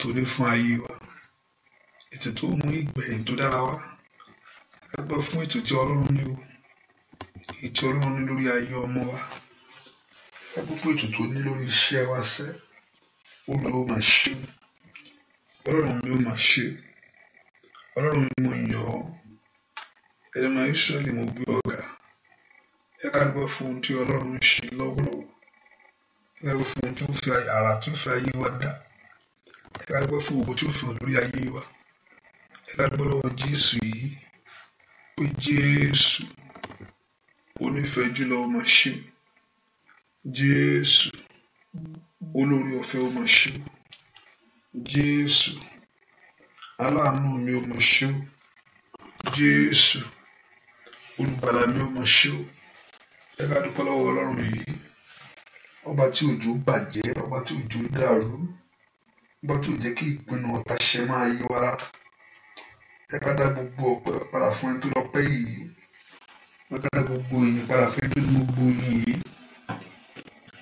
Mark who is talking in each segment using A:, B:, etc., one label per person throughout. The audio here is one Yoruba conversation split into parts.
A: tó ní fún ayé wa, ètò tó mú ìgbẹ̀yìn tó dára wá. Ẹ gbọ́ fún ètò tí Ọlọ́run ní o, ètò Ọlọ́run ní lórí ayé ọmọ wa. Ẹ gbọ́ fún ètò tó ní lórí iṣẹ́ wa sẹ́. Olúwa ó máa ṣe, Ọlọ́run mi ó máa ṣe, Ọlọ́run mi mo yàn ọ́, ẹni máa Ísírẹ́lì mo gbé ọ̀gá. Ẹ ká gbọ́ fún ohun tí Ọlọ́run ń ṣe lọ́wọ́lọ́wọ́. Ẹ ká gbọ́ fún ohun tí ó fi àrà tí ó fi ayé wa dá. Ẹ ká gbọ́ fún ògo tí ó fi hàn lórí ayé wa. Ẹ ká gbọ́ lọ́wọ́ Jésù yìí pé Jésù onífẹ̀ẹ́ jùlọ ó máa ṣe, Jésù olórí ọ̀fẹ́ ó máa ṣe, Jésù aláàánú mi ó máa ṣe, Jésù olùgbàlà mi ó máa ṣe. Ẹ ká dúpẹ́ lọ́wọ́ Ọlọ́run yìí, ọba tí òjò bàjẹ́, ọba tí òjò dàrú, ọba tí ò jẹ́ kí ìpinnu ọ̀tá ṣẹ máa yé wa rárá. Ẹ ká dá gbogbo ọpẹ́ padà fún ẹni tó lọ́pẹ́ yìí. Ẹ ká dá gbogbo ìyìn padà fún ẹni tó ní gbogbo ìyìn yìí.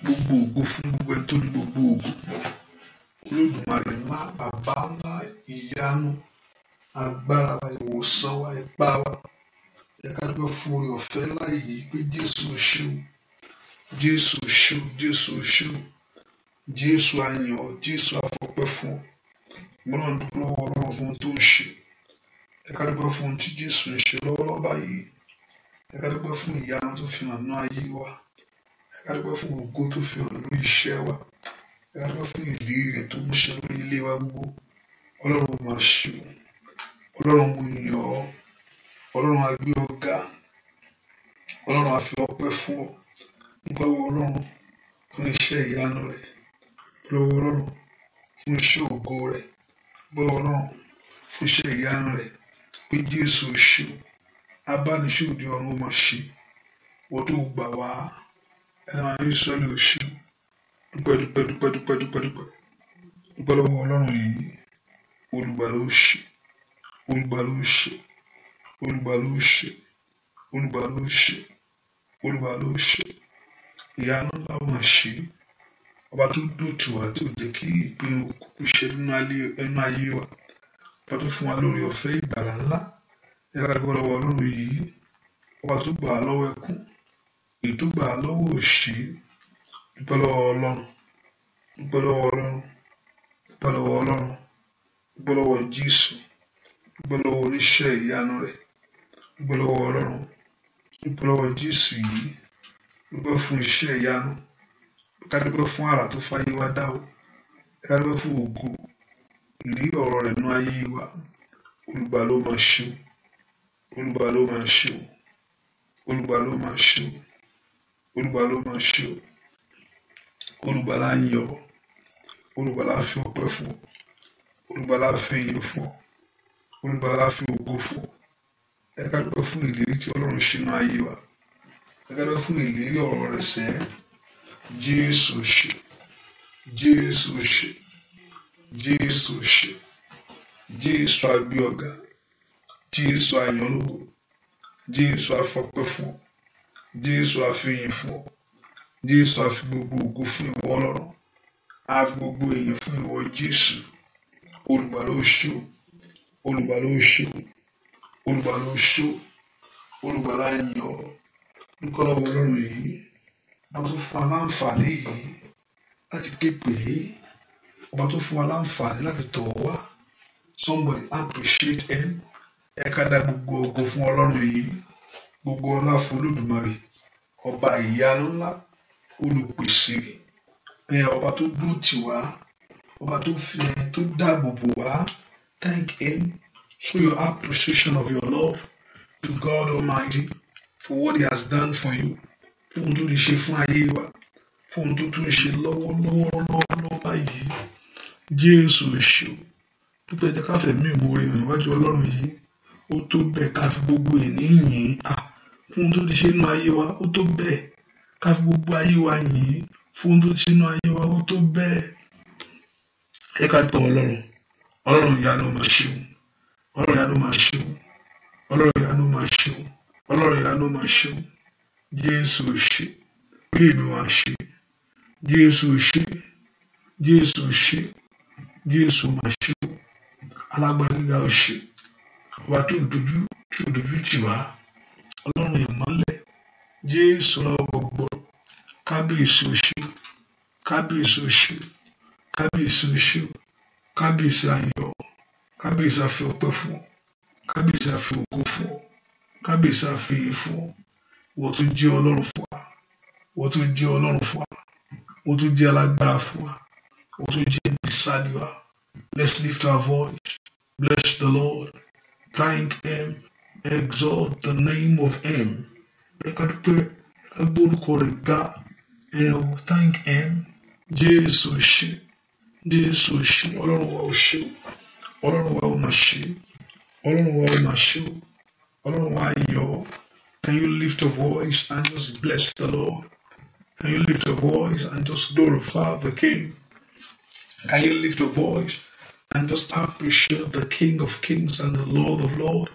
A: Gbogbo ògo fún gbogbo ẹni tó ní gbogbo ògo. Olódùmarè ńlá, bàbá ńlá, ìyanu, agbára wa, ìwòsàn wa, ipá wa. Ẹ ká dúpẹ́ fún oore ọ̀fẹ́ ńlá yìí pé Jésù ò ṣe o, Jésù ò ṣe o, Jésù ò ṣe o, Jésù a yìn ọ́, Jésù a fọpẹ́ fún ọ. Mo náà dúpẹ́ lọ́wọ́ Ọlọ́run fún ohun tó ń ṣe. Ẹ ká dúpẹ́ fún ohun tí Jésù ń ṣe lọ́wọ́lọ́wọ́ báyìí. Ẹ ká dúpẹ́ fún ìyanu tó fi hàn ní ayé wa. Ẹ ká dúpẹ́ fún ògo tó fi hàn lórí iṣẹ́ wa. Ẹ ká dúpẹ́ fún ìlérí rẹ̀ tó mú ṣẹ lórí ilé wa gbogbo. Ọlọ́run máa ṣe o, Ọlọ́run mo yìn ọ́, Ọlọ́run a gbé ọ ga, Ọlọ́run a fi ọpẹ́ fún ọ. Dúpẹ́ lọ́wọ́ Ọlọ́run fún iṣẹ́ ìyanu rẹ̀, dúpẹ́ lọ́wọ́ Ọlọ́run fún iṣẹ́ ògo rẹ̀, dúpẹ́ lọ́wọ́ Ọlọ́run fún iṣẹ́ ìyanu rẹ̀ pé Jésù ṣe o, abániṣe òde ọ̀run ó máa ṣe, wọ́n tó gbà wá, ẹni máa ń sọ́lé ò ṣe o. Dúpẹ́ dúpẹ́ dúpẹ́ dúpẹ́ dúpẹ́ dúpẹ́ dúpẹ́ lọ́wọ́ Ọlọ́run yìí. Olùgbà ló ṣe, Olùgbà ló ṣe, Olùgbà ló ṣe, Olùgbà ló ṣe, Olùgbà ló ṣe. Ìyanu ńlá ó máa ṣe. Ọba tó dòtù wá tí ò jẹ́ kí ìpinnu òkùnkùn ṣe nínú ayé wa. Ọba tó fún wa lórí ọ̀fẹ́ ìgbàlà ńlá. Ẹ ká dúpẹ́ lọ́wọ́ Ọlọ́run yìí. Ọba tó gbà á lọ́wọ́ ẹkún, èyí tó gbà á lọ́wọ́ òṣì. Dúpẹ́ lọ́wọ́ Ọlọ́run, dúpẹ́ lọ́wọ́ Ọlọ́run, dúpẹ́ lọ́wọ́ Ọlọ́run, dúpẹ́ lọ́wọ́ Jésù, dúpẹ́ lọ́wọ́ oníṣẹ́ ìyanu rẹ̀, dúpẹ́ lọ́wọ́ Ọlọ́run, dúpẹ́ lọ́wọ́ Jésù yìí, dúpẹ́ fún iṣẹ́ ìyanu. Ẹ ká dúpẹ́ fún àrà tó fáyé wa dá o. Ẹ ká dúpẹ́ fún ògo ìlérí ọ̀rọ̀ rẹ̀ nínú ayé wa. Olùgbà ló máa ṣe o, Olùgbà ló máa ṣe o, Olùgbà ló máa ṣe o, Olùgbà ló máa ṣe o. Olùgbà la ń yọ̀, Olùgbà la fi ọpẹ́ fún ọ, Olùgbà la fi ìyìn fún ọ, Olùgbà la fi ògo fún ọ. Ẹ ká dúpẹ́ fún ìlérí tí Ọlọ́run ṣe nínú ayé wa. Ẹ ká dúpẹ́ fún ìlérí ọ̀rọ̀ rẹ̀ sẹ́. Jésù ṣe, Jésù ṣe, Jésù ṣe, Jésù a gbé ọ ga, Jésù a yìn ọ́ lógo, Jésù a fọpẹ́ fún ọ, Jésù a fi ìyìn fún ọ, Jésù a fi gbogbo ògo fún ìwọ Ọlọ́run, a fi gbogbo ìyìn fún ìwọ Jésù. Olùgbà ló ṣe o, Olùgbà ló ṣe o, Olùgbà ló ṣe o, Olùgbà la yìn ọ́. Dúpẹ́ lọ́wọ́ Ọlọ́run yìí. Ọba tó fún wa láǹfààní yìí láti ké pè é, ọba tó fún wa láǹfààní láti tọ̀ ọ́ wá. Somebody appreciate him. Ẹ ká dá gbogbo ògo fún Ọlọ́run yìí, gbogbo ọlá fún Olódùmarè, ọba ìyanu ńlá, olùpèsè, ọba tó dúró tì wá, ọba tó dáàbò bò wá. Thank him. Show your appreciation of your love to God Almighty for what he has done for you. Fún ohun tó lè ṣe fún ayé wa, fún ohun tó tún ṣe lọ́wọ́lọ́wọ́ báyìí. Jésù ṣe o. Dúpẹ́ jẹ́ ká fẹ̀mí ìmoore hàn níwájú Ọlọ́run yìí. Ó tó bẹ́ẹ̀ ká fi gbogbo ènìyàn yìn. Fún ohun tó lè ṣe nínú ayé wa, ó tó bẹ́ẹ̀ ká fi gbogbo ayé wa yìn. Fún ohun tó lè ṣe nínú ayé wa, ó tó bẹ́ẹ̀. Ẹ ká dúpẹ́ Ọlọ́run. Ọlọ́run ìyanu máa ṣe o. Ọlọ́run ìyanu máa ṣe o. Ọlọ́run ìyanu máa ṣe o. Ọlọ́run ìyanu máa ṣe o. Jésù ṣe, bí èmi wá ṣe. Jésù ṣe, Jésù ṣe, Jésù máa ṣe o. Alágbára gíga ó ṣe. Ọba tó dojú tì wá. Ọlọ́run ìmọ́lẹ̀. Jésù lọ́wọ́ gbogbo. Kábíyèsí ó ṣe. Kábíyèsí ó ṣe. Kábíyèsí ó ṣe. Kábíyèsí ayọ̀. Kábíyèsí àfi ọpẹ́ fún ọ. Kábíyèsí àfi ògo fún ọ. Kábíyèsí àfi ìyìn fún ọ. Wọ́n tún jẹ́ Ọlọ́run fún wa. Wọ́n tún jẹ́ Ọlọ́run fún wa. Wọ́n tún jẹ́ alágbára fún wa. Wọ́n tún jẹ́ ìbísàdì wa. Let's lift our voice. Bless the Lord. Thank Him. Exalt the name of Him. Ẹ ká dúpẹ́, ẹ gbórúkọ rẹ̀ ga. Thank Him. Jésù ṣe. Jésù ṣe. Ọlọ́run wa ó ṣe. Ọlọ́run wa ó máa ṣe. Ọlọ́run wa ó máa ṣe. Ọlọ́run wa yọ̀. Can you lift your voice and just bless the Lord? Can you lift your voice and just glorify the King? Can you lift your voice and just appreciate the King of Kings and the Lord of Lords?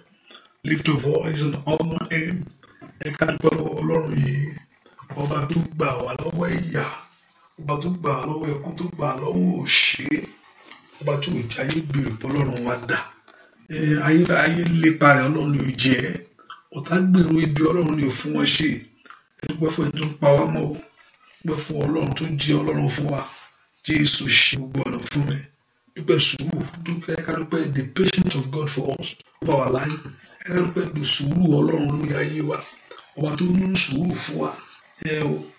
A: Lift your voice and honor Him. Ẹ ká dúpẹ́ lọ́wọ́ Ọlọ́run yìí. Ọba tó gbà wá lọ́wọ́ ìyà. Ọba tó gbà wá lọ́wọ́ ẹkún, tó gbà wá lọ́wọ́ òṣè. Ọba tó jẹ́ ayé gbèrè pọ̀ Ọlọ́run wa dà. Ayé lépa rẹ̀ Ọlọ́run ni ó jẹ́. Ọ̀tá gbèrò ibi Ọlọ́run ni ò fún wọn ṣe. Ẹ dúpẹ́ fún ẹni tó ń pa wá mọ́ o. Dúpẹ́ fún Ọlọ́run tó jẹ́ Ọlọ́run fún wa. Jésù ṣe gbogbo ọ̀nà fún rẹ̀. Dúpẹ́ sùúrù. Dúpẹ́ ká dúpẹ́ the patience of God for us over our life. Ẹ ká dúpẹ́ the sùúrù Ọlọ́run lórí ayé wa. Ọba tó ní sùúrù fún wa.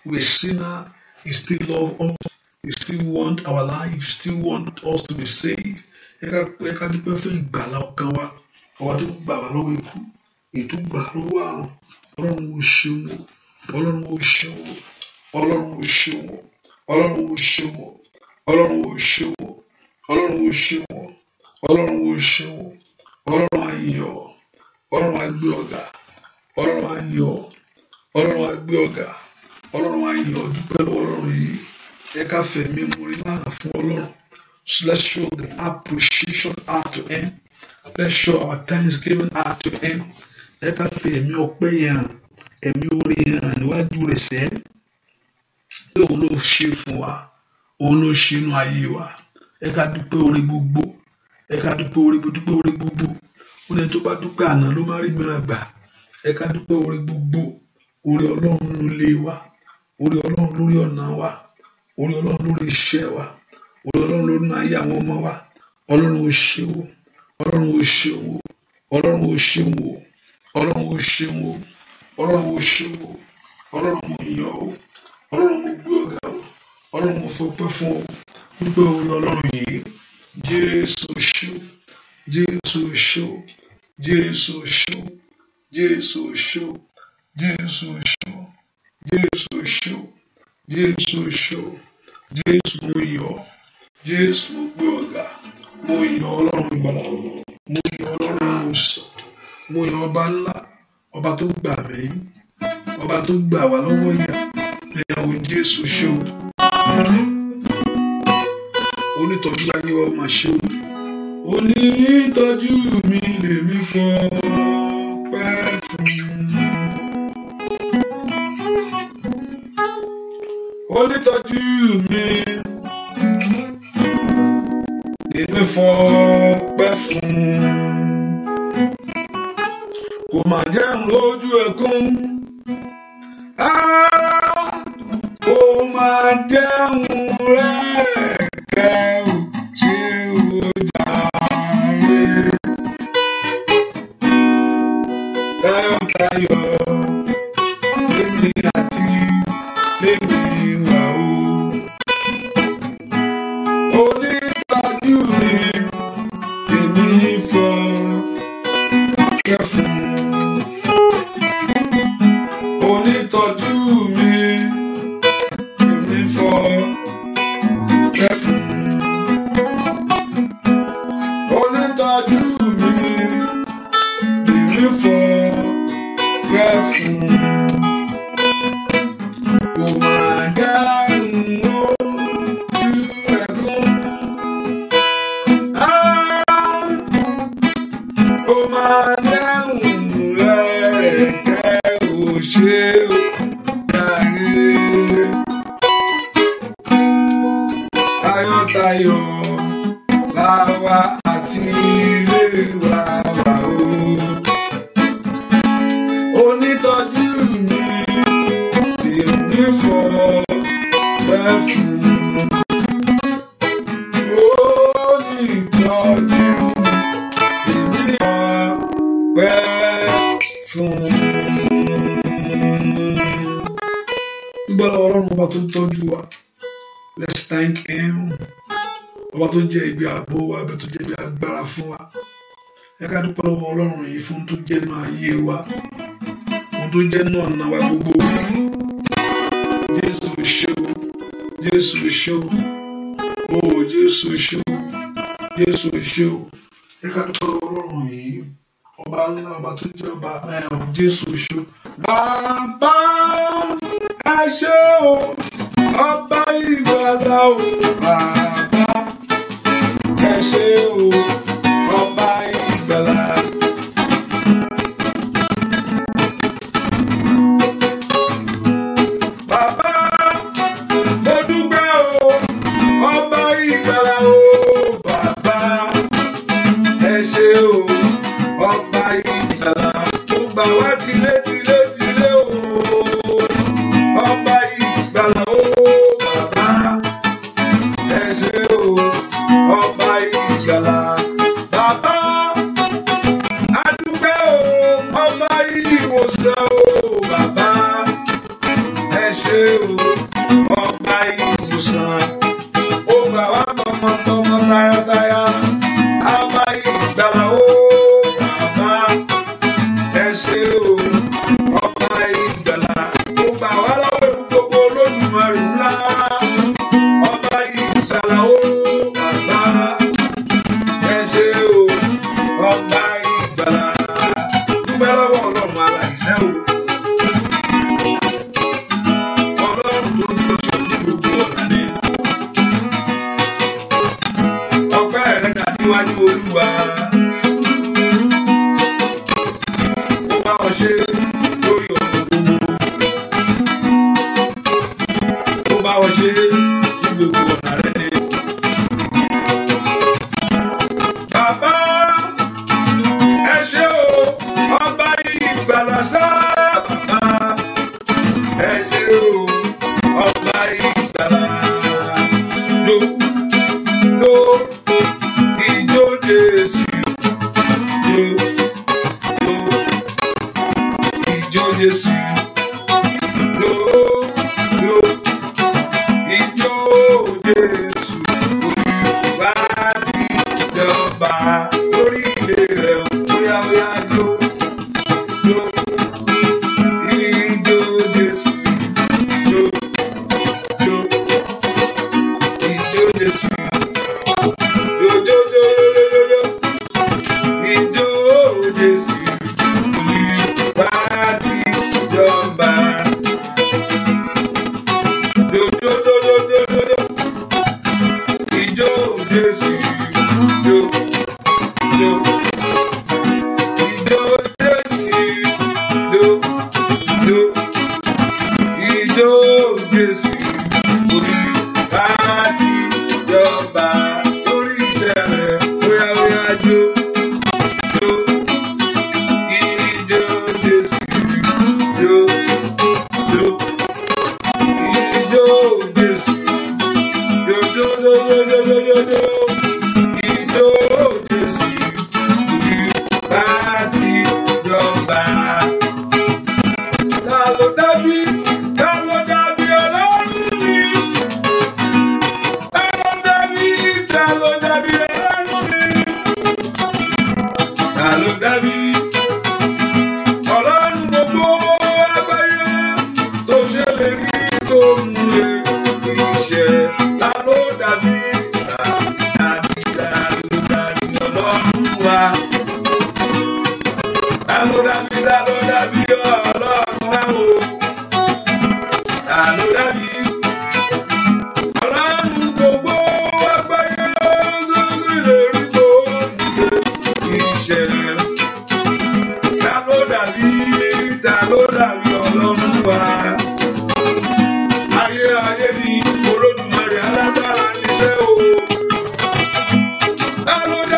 A: We sinner, He still love us. He still want our life. He still want us to be saved. Ẹ ká dúpẹ́ fún ìgbàlà ọkàn wa. Ọba tó gbà wá lọ́wọ́ ikú. Ètò gbà lọ́wọ́ àrùn. Ọlọ́run ó ṣeun o. Ọlọ́run ó ṣeun o. Ọlọ́run ó ṣeun o. Ọlọ́run ó ṣeun o. Ọlọ́run ó ṣeun o. Ọlọ́run ó ṣeun o. Ọlọ́run ó ṣeun o. Ọlọ́run á yọ̀. Ọlọ́run á gbé ọ̀gá. Ọlọ́run á yọ̀. Ọlọ́run á gbé ọ̀gá. Ọlọ́run á yọ̀. Dúpẹ́ lọ́wọ́ Ọlọ́run yìí. Ẹ ká fẹ̀mí múrí lánàá fún Ọlọ́run. So let's show the appreciation out to Him. Let's show our thanksgiving out to Him. Ẹ ká fi ẹ̀mí ọpẹ́ yẹn, ẹ̀mí orí yẹn níwájú rẹ̀ sẹ́. Pé òun ló ṣe fún wa. Òun ló ṣe inú ayé wa. Ẹ ká dúpẹ́ orí gbogbo. Ẹ ká dúpẹ́ orí gbogbo. Ó ní tó bá dúpẹ́ àná ló máa rí mìíràn gbà. Ẹ ká dúpẹ́ orí gbogbo. Orí Ọlọ́run nínú ilé wa. Orí Ọlọ́run lórí ọ̀nà wa. Orí Ọlọ́run lórí iṣẹ́ wa. Orí Ọlọ́run lórí ayé àwọn ọmọ wa. Ọlọ́run ó ṣe o. Ọlọ́run ó ṣe o. Ọlọ́run ó ṣe o. Ọlọ́run ó ṣe o. Ọlọ́run ó ṣe o. Ọlọ́run mo yọ̀ o. Ọlọ́run mo gbé ọ̀gá o. Ọlọ́run mo fọpẹ́ fún ọ. Dúpẹ́ orí Ọlọ́run yìí. Jésù ṣe o. Jésù ṣe o. Jésù ṣe o. Jésù ṣe o. Jésù ṣe o. Jésù ṣe o. Jésù ṣe o. Jésù mo yọ̀. Jésù mo gbé ọ̀gá. Mo yọ̀ Ọlọ́run ìgbàlà. Mo yọ̀ Ọlọ́run ìwòsàn. Mo yọ̀ ọba ńlá. Ọba tó gbà mí. Ọba tó gbà wá lọ́wọ́ ìyà. Ẹ̀yàwó Jésù ṣe o. Onítọ́jú ayé wa máa ṣe o. Onítọ́jú mi lèmi fọpẹ́ fún. Onítọ́jú mi lèmi fọpẹ́ fún. Kò má jẹ́ n lójú ẹkún. Kò má jẹ́ n rẹ́kẹ̀ o, ṣé o jàre. Tayọ̀tayọ̀ lèmi àti lèmi wà o. Onítọ́jú mi lèmi fọpẹ́ fún. Onítọ́jú mi lèmi fọpẹ́ fún. Onítọ́jú mi lèmi fọpẹ́ fún. Kò má dẹ́rùn ojú ẹkún. Kò má dẹ́rùn rẹ̀kẹ̀ ò ṣe o jàre. Tayọ̀tayọ̀ àti ilé wa wà o. Onítọ́jú mi lèmi fọpẹ́ fún. Onítọ́jú mi lèmi fọpẹ́ fún. Dúpẹ́ lọ́wọ́ Ọlọ́run ọba tó ń tọ́jú wa. Let's thank him. Ọba tó jẹ́ ibi ààbò wa, ọba tó jẹ́ ibi agbára fún wa. Ẹ ká dúpẹ́ lọ́wọ́ Ọlọ́run yìí fún tó jẹ́ nínú ayé wa, fún tó jẹ́ nínú ọ̀nà wa gbogbo. Jésù ṣé o, Jésù ṣé o, o Jésù ṣé o, Jésù ṣé o. Ẹ ká dúpẹ́ lọ́wọ́ Ọlọ́run yìí, ọba ńlá, ọba tó jẹ́ ọba Jésù ṣé o. Bàbá ẹ ṣé o, ọba ìgbàlà o, bàbá ẹ ṣé o, ọba ìgbàlà. Bàbá mo dúpẹ́ o, ọba ìgbàlà o, bàbá ẹ ṣé o, ọba ìgbàlà. Ó gbà wá tilé tilé tilé o, ọba ìgbàlà o, bàbá ẹ ṣé o, ọba ìgbàlà. Bàbá a dúpẹ́ o, ọba ìwòsàn o, bàbá ẹ ṣé o, ọba ìwòsàn. Ó gbà wá tọmọtọmọ tayátayá, ọba ìgbàlà o, bàbá ẹ ṣé o, ọba ìgbàlà. Ó gbà wá lọ́wọ́ ewu gbogbo Olódùmarè ńlá, ọba ìgbàlà o, bàbá ẹ ṣé o, ọba ìgbàlà. Dúpẹ́ lọ́wọ́ Ọlọ́run alàìṣẹ́ o, Ọlọ́run tó ní oṣù ní gbogbo ọ̀nà ni. Ọpẹ́ rẹ̀ dà níwájú Olúwa. Ó bá ọ ṣe lórí ọ̀nà gbogbo. Ó bá ọ ṣe ní gbogbo ọ̀nà rẹ̀ ni. Bàbá ẹ ṣé o, ọba ìgbàlà sá. Bàbá ẹ ṣé o, ọba ìgbàlà. Lo ijó Jésù. Lo ijó Jésù. Lo ijó Jésù. Olúwa ti jọba lórí ilé rẹ̀. Bóyá bóyá lo ijó Jésù. Lo ijó Jésù. Ijó Jésù. Olúwa ti jọba. Ijó Jésù. Ijó Jésù. Olúwa ti jọba lórí iṣẹ́ rẹ̀. Bóyá bóyá jó. Ijó Jésù. Ijó Jésù. Ijó Jésù. Olúwa ti jọba. Ta ló dàbí Ọlọ́run mi? Ta ló dàbí Ọlọ́run mi? Ta ló dàbí Ọlọ́run gbogbo àgbáyé tó ṣèlérí tó ń lé iṣẹ́? Ta ló dàbí Ọlọ́run wa? Ta ló dàbí Ọlọ́run wa o? Ta ló dàbí Ọlọ́run gbogbo àgbáyé tó ṣèlérí tó ń lé iṣẹ́? Ta ló dàbí Ọlọ́run wa? Ayé ni Olódùmarè alágbára níṣẹ́ o. Ta ló dàbí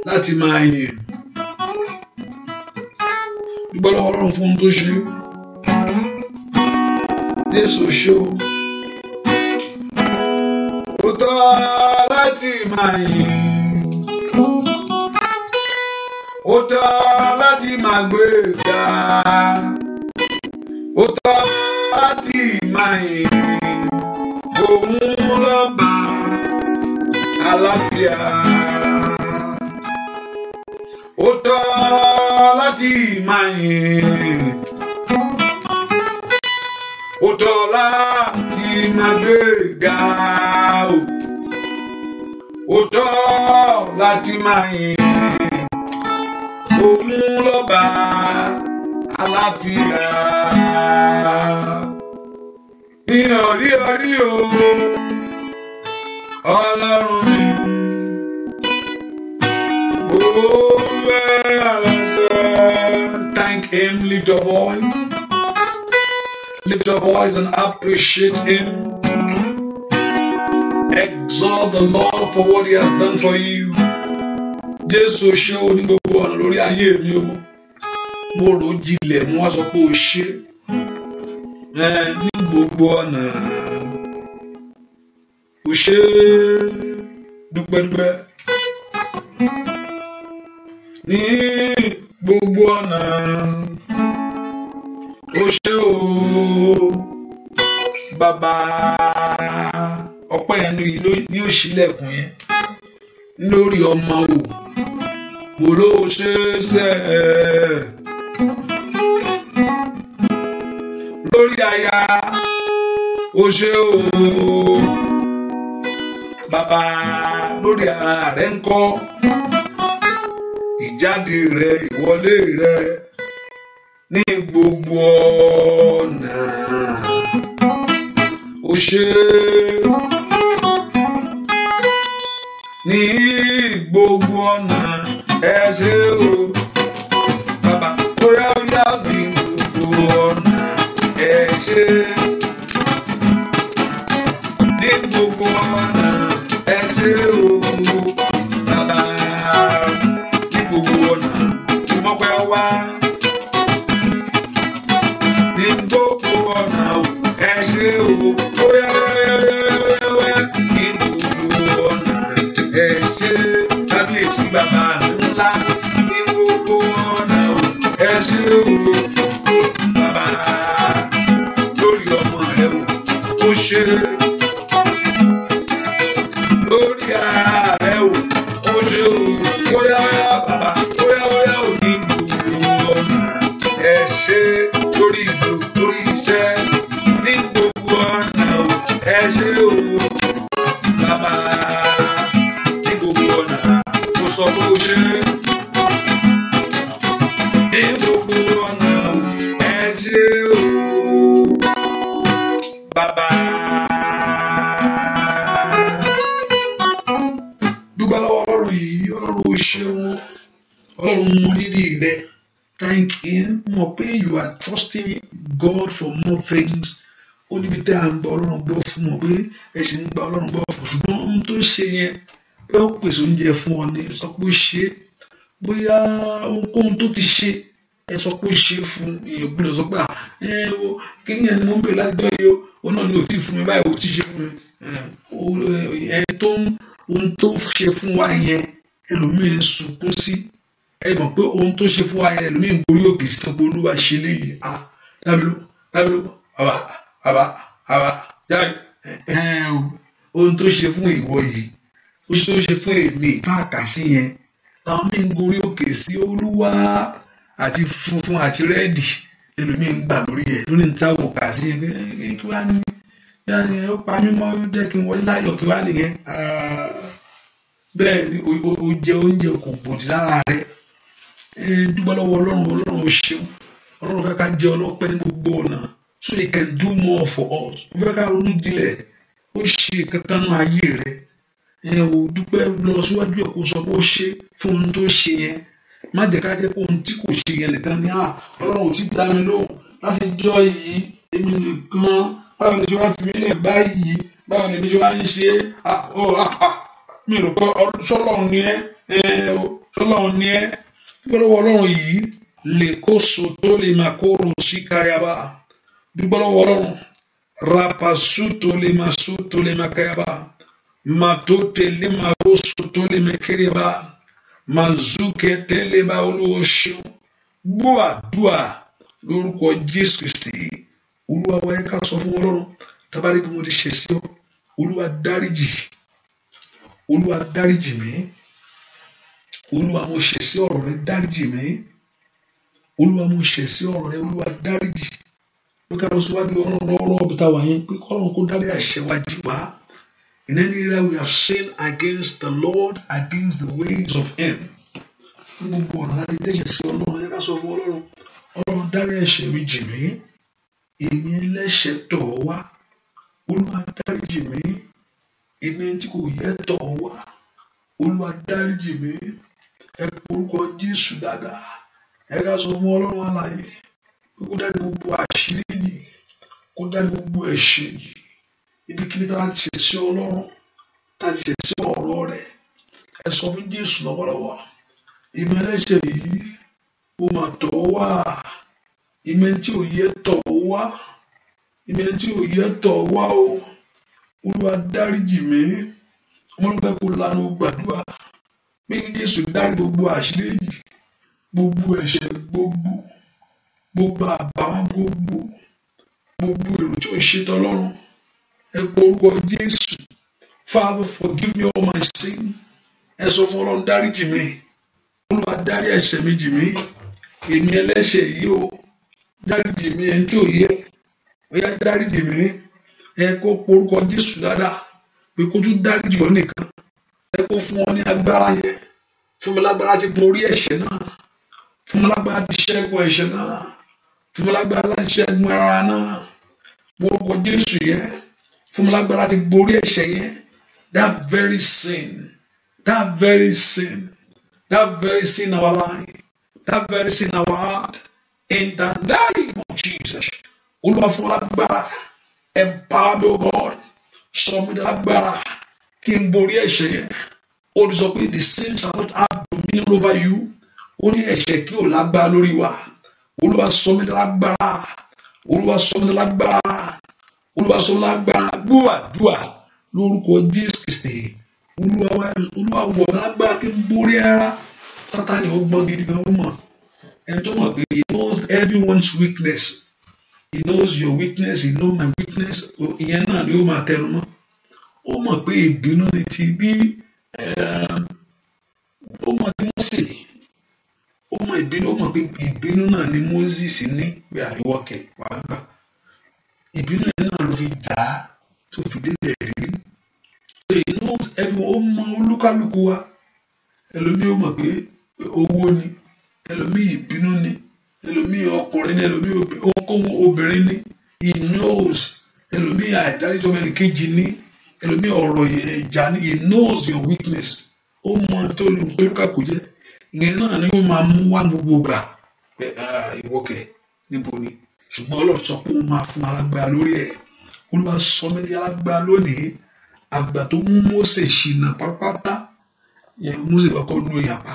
A: láti máa yìn. Dúpẹ́ lọ́wọ́ Ọlọ́run fún ohun tó ṣe. Jésù ṣe o. Ó tọ́ láti máa yìn. Ó tọ́ láti máa gbé ga. Ó tọ́ láti máa yìn. Òun lọ́ba àlàáfíà. Ó tọ́ láti máa yìn. Ó tọ́ láti máa gbé ga. Ó tọ́ láti máa yìn. Òun lọ́ba àlàáfíà. Ní orí o, Ọlọ́run mi. Thank him, lift your voice. Lift your voice and appreciate him. Exalt the Lord for what he has done for you. Jésù ṣe o ní gbogbo ọ̀nà lórí ayé mi o. Mo rò jinlẹ̀ mo wá sọ pé o ṣe. Ní gbogbo ọ̀nà o ṣe dúpẹ́dúpẹ́. Ní gbogbo ọ̀nà o ṣe o bàbá. Ọpẹ́ yẹn ní òṣìlẹ̀kùn yẹn lórí ọmọ o mo ló ṣe ṣe lórí aya o ṣe o bàbá. Lórí ara rẹ ńkọ́, ìjáde rẹ ìwọlé rẹ ní gbogbo ọ̀nà o ṣe. Ní gbogbo ọ̀nà ẹ ṣé o bàbá. Bóyá ó yá ní gbogbo ọ̀nà ẹ ṣé. Ní gbogbo ọ̀nà ẹ ṣé o bàbá. Ní gbogbo ọ̀nà tí mo pẹ́ wá. Ní gbogbo ọ̀nà ẹ ṣé o. Bóyá ní gbogbo ọ̀nà ẹ ṣé. Kábíyèsí bàbá ńlá. Ní gbogbo ọ̀nà ẹ ṣé o bàbá. Lórí ọmọ rẹ o ṣé. Lórí ara rẹ o ṣé o. Bóyá bàbá. Bóyá ò ní gbogbo ọ̀nà ẹ ṣé. Lórí ìlú lórí iṣẹ́. Ní gbogbo ọ̀nà ẹ ṣé o bàbá. Ní gbogbo ọ̀nà mo sọ pé o ṣé. Ní gbogbo ọ̀nà ẹ ṣé o bàbá. Dúpẹ́ lọ́wọ́ Ọlọ́run yìí. Ọlọ́run o ṣeun. Ọlọ́run mọ rírì rẹ. Thank him. Mọ̀ pé you are trusting God for more things. Ó níbi tẹ́ à ń gba Ọlọ́run gbọ́ fún mọ̀ pé ẹ sì ń gba Ọlọ́run gbọ́ fún. Ṣùgbọ́n ohun tó ṣe yẹn pé ó pèsè oúnjẹ fún ọ ní sọ pé ó ṣe. Bóyá ohunkóhun tó ti ṣe ẹ sọ pé ó ṣe fún. Èèyàn gbọ́dọ̀ sọ pé kí ni ẹni mo ń bèrè láti gbọ́ yìí o. Òun náà ni ò tí fún mi báyìí, ò tí ṣe fún mi. Ohun tó ṣe fún wa yẹn ẹlòmíì ń sunkún sí. Ẹ mọ̀ pé ohun tó ṣe fún wa yẹn ẹlòmíì ń gorí òkè sí ọgbọ́n Olúwa ṣe léyìí. Dábìlú àbá jáde. Ohun tó ṣe fún ìwọ yìí, ó ṣe fún èmi káàkà sí yẹn. Àwọn míì ń gorí òkè sí Olúwa àti funfun àti rẹ́ẹ̀dì ẹlòmíì ń gbà lórí ẹ̀ lónìí ní táwọn kà sí yẹn. Kí wá ní ó pa mí mọ́, ó jẹ́ kí n wọlé láyọ̀, kí wá nìyẹn. Bẹ́ẹ̀ ni o jẹ oúnjẹ kò gbòdì lára rẹ̀. Dúpẹ́ lọ́wọ́ Ọlọ́run. Ọlọ́run ó ṣeun. Ọlọ́run fẹ́ ká jẹ́ ọlọ́pẹ́ ní gbogbo ọ̀nà so he can do more for us. Ó fẹ́ ká ronú jinlẹ̀. Ó ṣe kankan nínú ayé rẹ̀. O dúpẹ́ lọ síwájú ẹ̀ kó sọ pé ó ṣe fún ohun tó ṣe yẹn. Má jẹ́ ká jẹ́ pé ohun tí kò ṣe yẹn nìkan ni Ọlọ́run ò tí dá mi lóhùn láti jọ́ yìí èmi nìkan. Báwo ni ṣe wá fi mí lẹ̀ báyìí? Báwo ni ṣe wá ń ṣe? Mi rò pé Ọlọ́run ni ẹ́. Ọlọ́run ni ẹ́. Dúpẹ́ lọ́wọ́ Ọlọ́run yìí lè kó soto lè máa kóró sí káyàbá. Dúpẹ́ lọ́wọ́ Ọlọ́run rapasuto lè máa soto lè máa káyàbá. Matote lè máa kó soto lè máa kérébá. Mazukete lè máa olówó ṣeun. Gbọ́ àdúà lórúkọ Jésù Kristi. Olúwa wa ẹ ká sọ fún Ọlọ́run tábàrí bí mo ti ṣẹ̀ sí ọ. Olúwa dáríjì. Olúwa dáríjì mí. Olúwa mo ṣẹ̀ sí ọ̀rọ̀ rẹ dáríjì mí. Olúwa mo ṣẹ̀ sí ọ̀rọ̀ rẹ Olúwa dáríjì. Ló ká lọ síwájú Ọlọ́run lọ́wọ́lọ́wọ́ bí táwa yẹn pé kọ́lọ́run kó dárí ẹ̀ṣẹ̀ wa jì wá. In any area we have sinned against the Lord, against the ways of Him. Gbogbo ọ̀nà láti dẹ́ṣẹ̀ sí Ọlọ́run ẹ ká sọ fún Ọlọ́run. Ọlọ́run dárí ẹ̀ṣẹ̀ mi jì mí. Èmi ẹlẹ́ṣẹ̀ tọ̀ ọ́ wá. Olúwa dáríjì mí. Èmi tí kò yẹ tọ̀ ọ́ wá. Olúwa dáríjì mí. Ẹ porúkọ Jésù dáadáa. Ẹ ká sọ fún Ọlọ́run alààyè pé kó dárí gbogbo àṣírí yìí. Kó dárí gbogbo ẹ̀ṣẹ̀ yìí. Ibikíbi tá a ti ṣẹ̀ sí Ọlọ́run, tá a ti ṣẹ̀ sí ọ̀rọ̀ rẹ̀. Ẹ sọ fún Jésù lọ́wọ́lọ́wọ́. Èmi ẹlẹ́ṣẹ̀ yìí, mo mà tọ̀ ọ́ wá. Èmi tí ò yẹ tọ̀ ọ́ wá. Èmi tí ò yẹ tọ̀ ọ́ wá o. Olúwa dáríjì mí. Wọ́n fẹ́ kó lanu gbàdúrà. Pé Jésù dárí gbogbo àṣírí yìí. Gbogbo ẹ̀ṣẹ̀ gbogbo àbàwọ́n gbogbo èrò tí ò ń ṣe tọ́lọ́run. Ẹ pé orúkọ Jésù. Father, forgive me all my sin. Ẹ sọ fún Ọlọ́run dáríjì mí. Olúwa dárí ẹ̀ṣẹ̀ mi jì mí. Èmi ẹlẹ́ṣẹ̀ yìí o. Dáríjì mí ẹni tí ò yẹ. Ó yá dáríjì mí. Ẹ kó porúkọ Jésù dáadáa. Pé kó tún dáríjì ọ nìkan. Ẹ kó fún ọ ní agbára yẹn. Fún mi lágbára ti borí ẹ̀ṣẹ̀ náà. Fún mi lágbára ti ṣẹ́gun ẹ̀ṣẹ̀ náà. Fún mi lágbára láti ṣẹ́gun ara náà. Porúkọ Jésù yẹn. Fún mi lágbára ti borí ẹ̀ṣẹ̀ yẹn. That very sin in our life. That very sin in our heart. In the name of Jesus. Olúwa fún lágbára. Empower me, O God. Sọ mi lágbára. Kí n borí ẹ̀ṣẹ̀ yẹn. Ó ní sọ pé the sin shall not have dominion over you. Ó ní ẹ̀ṣẹ̀ kí o lágbára lórí wa. Olúwa sọ mi lágbára. Olúwa sọ mi lágbára. Olúwa sọ mi lágbára. Gbọ́ àdúrà lórúkọ Jésù Kristi. Olúwa wọ̀ mí lágbára kí n borí ara. Sátánì ó gbọ́n gidi gan ó mọ̀. Ẹni tó mọ̀ pé he knows everyone's weakness. He knows your weakness. He knows my weakness. Ìyẹn náà ni ó máa tẹnu mọ́. Ó mọ̀ pé ìbínú ni ti bí ó mọ̀ tí wọ́n sì. Ó mọ̀ ìbínú. Ó mọ̀ pé ìbínú náà ni Moses ní pé àríwọ̀kẹ̀ wàá gbà. Ìbínú yẹn náà ló fi jà á tó fi délẹ̀ rí. So he knows everyone. Ó mọ̀ olúkálùkù wa. Ẹlòmíì ó mọ̀ pé owó ni. Ẹlòmíì ìbínú ni. Ẹlòmíì ọkùnrin ni. Ẹlòmíì obìnrin ni. He knows. Ẹlòmíì àìdáríjì ọmọ ẹnìkejì ni. Ẹlòmíì ọ̀rọ̀ ìjà ni. He knows your weakness. Ó mọ̀ tó olúkàkù jẹ́. Ìyẹn náà ni ó máa mú wá gbogbo gbà. Ìwọ́kẹ̀ níbo ni. Ṣùgbọ́n Ọlọ́run sọ pé ó máa fún alágbára lórí ẹ̀. Olúwa sọ mí di alágbára lónìí. Àgbà tó mú Mósè ṣìnà pátápátá. Yẹn Mósè kọ́kọ́ ló yàpá.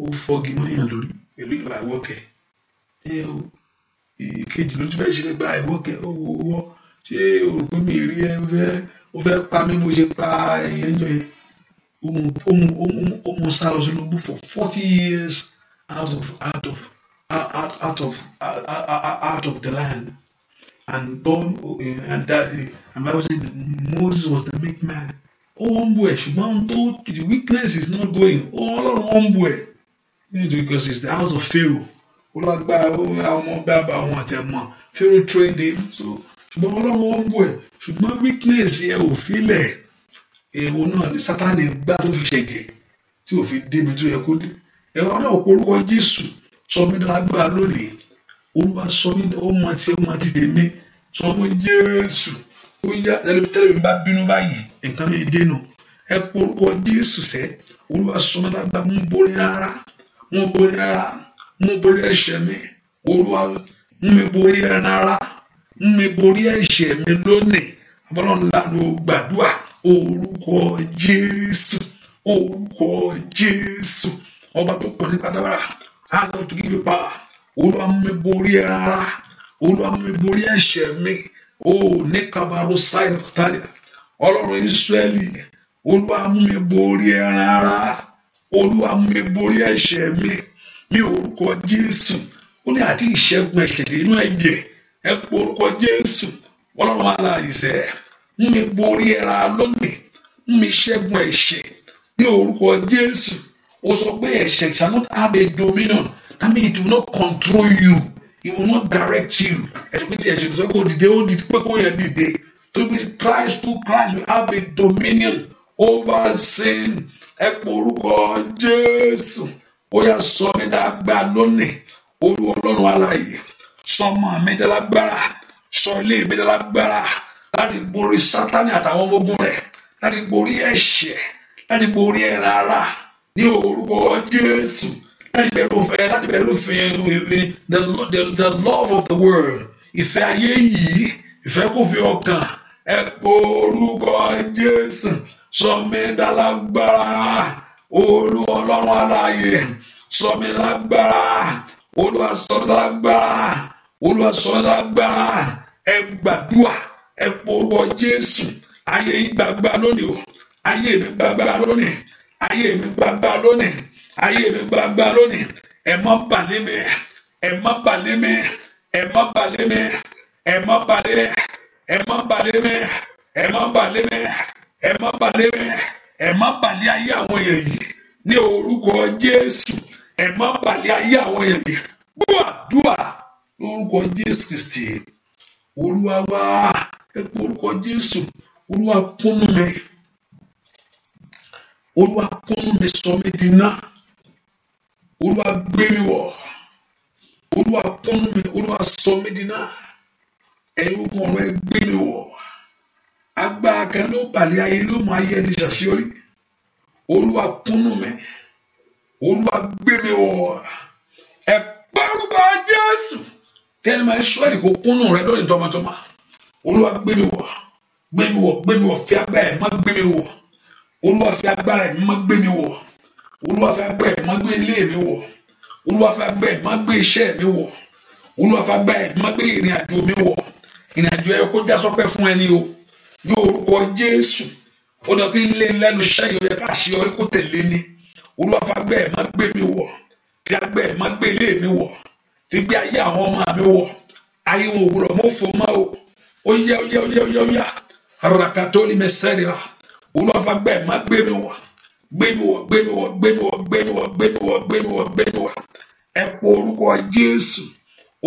A: Ó fọ́gi mọ́yàn lórí pẹ̀lú ìwà ìwọ́kẹ̀. Ìkejì ló tún fẹ́ ṣe nígbà ìwọ́kẹ̀. Ó wọ́ ṣé o rò pé mi rí ẹ ó fẹ́ pa mí mo ṣe pa ẹ̀yẹ́ jọ yẹn. Ó mú sá lọ sínú igbó for 40 years out of the land. And God and Daddy and Bible said Moses was the meek man. Humble, ṣùgbọ́n the weakness is not going. Ọlọ́run humble. Because it's the house of Pharaoh. Olùgbàgbà àwọn ọmọ bàbá wọn àti ẹ̀mọ́. Pharaoh trained him. So ṣùgbọ́n Ọlọ́run humble. Ṣùgbọ́n weakness yẹn ò filẹ̀. Èèwọ̀ náà ni Sátánì gbá tó fi ṣẹ̀jẹ̀ tí ò fi débi tó yẹ kó dé. Ẹ̀wọ̀n náà porúkọ Jésù sọ mí lágbára lónìí. Olúwa sọ mí ó máa ti tèmi. Sọ mí Jésù. Ó yá tẹ́lẹ̀ mi bá bínú báyìí. Nǹkan mi dénú. Ẹ porúkọ Jésù sẹ́. Olúwa sọ mí lágbára mú borí ara. Mú borí ẹ̀ṣẹ̀ mi. Olúwa mú mi borí ẹran ara. Mú mi borí ẹ̀ṣẹ̀ mi lónìí. Ọlọ́run lánàá gbàdúrà. Orúkọ Jésù. ọba tó pọ̀ ní pátápátá. Ask God to give you power. Olúwa mú mi borí ẹran ara. Olúwa mú mi borí ẹ̀ṣẹ̀ mi. Ní kábàárò sáìdì kútàlẹ̀. Ọlọ́run Ísírẹ́lì. Olúwa mú mi borí ẹran ara. Olúwa mú mi borí ẹ̀ṣẹ̀ mi. Ní orúkọ Jésù. Ó ní àti ìṣẹ́gun ẹ̀ṣẹ̀ nínú ẹ̀jẹ̀. Ẹ pé orúkọ Jésù. Ọlọ́run alààyè sẹ́. Mú mi borí ẹran ara lónìí. Mú mi ṣẹ́gun ẹ̀ṣẹ̀. Ní orúkọ Jésù. Ó sọ pé ẹ̀ṣẹ̀ shall not have a dominion. That means it will not control you. It will not direct you. Ẹ̀ṣẹ̀ pé ẹ̀ṣẹ̀ sọ pé ó dìde pé kó yẹ dìde. To be Christ will have a dominion over sin. Ẹ pé orúkọ Jésù. Ó yá sọ mí dágbà lónìí. Olú Ọlọ́run alààyè. Sọmọ mi dálágbára. Sọ ilé mi dálágbára. Láti borí Sátánì àtàwọn ọmọ ogun rẹ̀. Láti borí ẹ̀ṣẹ̀. Láti borí ẹran ara. Ní orúkọ Jésù. Láti bẹ̀rù òfin the love of the world. Ìfẹ́ ayé yìí. Ìfẹ́ kò fi ọkàn. Ẹ pé orúkọ Jésù. Sọ mí dálágbára. Olú Ọlọ́run alààyè. Sọ mí lágbára. Olúwa sọ mí lágbára. Olúwa sọ mí lágbára. Ẹ gbàdúrà. Ẹ pé orúkọ Jésù. Ayé yìí gbàgbà lónìí o. Ayé mi gbàgbà lónìí. Ayé mi gbàgbà lónìí. Ayé mi gbàgbà lónìí. Ẹ má balẹ̀ mi. Ẹ má balẹ̀ mi. Ẹ má balẹ̀ mi. Ẹ má balẹ̀ mi. Ẹ má balẹ̀ mi. Ẹ má balẹ̀ mi. Ẹ má balẹ̀ mi. Ẹ má balẹ̀ ayé àwọn èèyàn yìí. Ní orúkọ Jésù. Ẹ má balẹ̀ ayé àwọn èèyàn yìí. Gbọ́ àdúrà lórúkọ Jésù Kristi. Olúwa wá. Ẹ pé orúkọ Jésù. Olúwa kúnnú mi. Olúwa kúnnú mi sọ mí di iná. Olúwa gbé mi wọ̀. Olúwa kúnnú mi. Olúwa sọ mí di iná. Ẹ̀yin ogun ọ̀run ẹ gbé mi wọ̀. Agbára kan ló balẹ̀ ayé ló mọ ayé ẹni ṣàṣeyọrí. Olúwa kúnnú mi. Olúwa gbé mi wọ̀. Ẹ párúkọ Jésù. Tẹ́lẹ̀ máa ń sọ èdè kó kúnnú rẹ lónìí tọmọtọmọ. Olúwa gbé mi wọ̀. Gbé mi wọ̀. Gbé mi wọ̀. Fi agbára ẹ̀ má gbé mi wọ̀. Olúwa fi agbára ẹ̀ má gbé mi wọ̀. Olúwa fi agbára ẹ̀ má gbé ilé mi wọ̀. Olúwa fi agbára ẹ̀ má gbé iṣẹ́ mi wọ̀. Olúwa fi agbára ẹ̀ má gbé ìrìn àjò mi wọ̀. Ìrìn àjò ẹ̀ kó já sọ́pẹ́ fún ẹni o. Ní orúkọ Jésù. Ó dọ̀ kí ilé lẹ́nu iṣẹ́ yìí ó yẹ ká àṣeyọrí kó tẹ̀lé ni. Olúwa fi agbára ẹ̀ má gbé mi wọ̀. Fi agbára ẹ̀ má gbé ilé mi wọ̀. Fi gbé ayé àwọn ọmọ mi wọ̀. Ayé wọn òwúrọ̀ mọ́ fò mọ́ o. Ó yá. Rakatoli mẹsẹ̀rìà. Olúwa fi agbára ẹ̀ má gbé mi wọ̀. Gbé mi wọ̀, gbé mi wọ̀, gbé mi wọ̀, gbé mi wọ̀, gbé mi wọ̀, gbé mi wọ̀, gbé mi wọ̀. Ẹ pé orúkọ Jésù.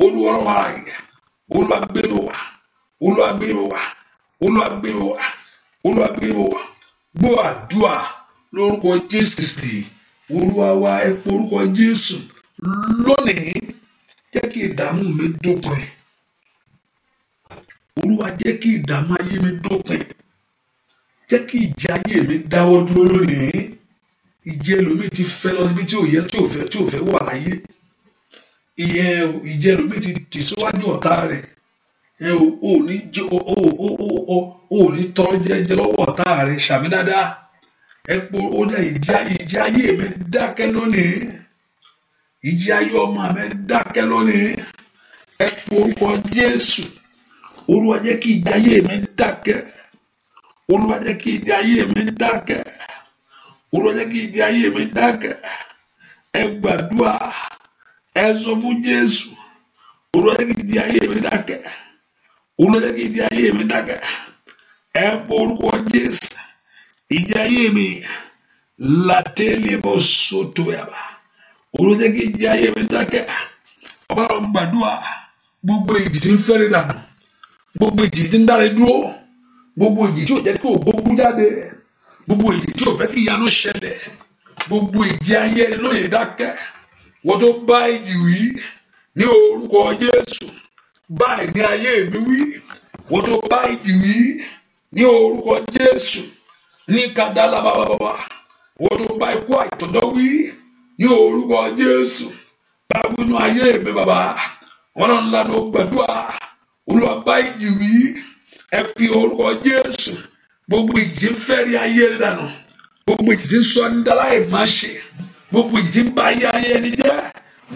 A: Olúwa Ọlọ́run alààyè. Olúwa gbé mi wọ̀. Olúwa gbé mi wọ̀. Olúwa gbé mi wọ̀. Olúwa gbé mi wọ̀. Gbọ́ àdúrà lórúkọ Jésù Kristi. Olúwa wa ẹ pé orúkọ Jésù. Lónìí jẹ́ kí ìdààmú mi dópin. Olúwa jẹ́ kí ìdààmú ayé mi dópin. Jẹ́ kí ìjì ayé mi dáwọ́ dúró lónìí. Ìjì ẹlòmíì ti fẹ́ lọ síbi tí ò yẹ tí ò fẹ́ wà láyé. Ìjì ẹlòmíì ti tì síwájú ọ̀tá rẹ̀. Ò ní tọrọ jẹjẹ lọ́wọ́ ọ̀tá rẹ̀. Ṣàmì dáadáa. Ẹ pé ó dá ìjì ayé mi dákẹ́ lónìí. Ìjì ayé ọmọ mi dákẹ́ lónìí. Ẹ pé orúkọ Jésù. Olúwa jẹ́ kí ìjì ayé mi dákẹ́. Olúwa jẹ́ kí ìjì ayé mi dákẹ́. Olúwa jẹ́ kí ìjì ayé mi dákẹ́. Ẹ gbàdúrà. Ẹ sọ fún Jésù. Olúwa jẹ́ kí ìjì ayé mi dákẹ́. Olúwa jẹ́ kí ìjì ayé mi dákẹ́. Ẹ pé orúkọ Jésù. Ìjì ayé mi látẹ̀lé bọ́ sótò yàrá. Olúwa jẹ́ kí ìjì ayé mi dákẹ́. Ọba ọ̀run gbàdúrà. Gbogbo ìjì tí ń fẹ́rẹ̀ dànù. Gbogbo ìjì tí ń dáre dúró. Gbogbo ìjì tí ò jẹ́ kí ògbógun jáde. Gbogbo ìjì tí ò fẹ́ kí ìyanu ṣẹlẹ̀. Gbogbo ìjì ayé ẹni lóye dákẹ́. Wọ́n tó bá ìjì wí ní orúkọ Jésù. Báyìí ní ayé mi wí. Wọ́n tó bá ìjì wí ní orúkọ Jésù. Ní kàdálà bàbá. Wọ́n tó bá ikú àìtọ́jọ́ wí ní orúkọ Jésù. Báwo inú ayé mi bàbá. Wọ́n náà ńlá ló gbàdúrà. Olúwa bá ìjì wí. Ẹ fi orúkọ Jésù. Gbogbo ìjì ń fẹ́ rí ayé rẹ̀ dànù. Gbogbo ìjì tí ń sọ ní dáláì má ṣe. gbogbo ìjì tí ń bá ayé ẹni jẹ́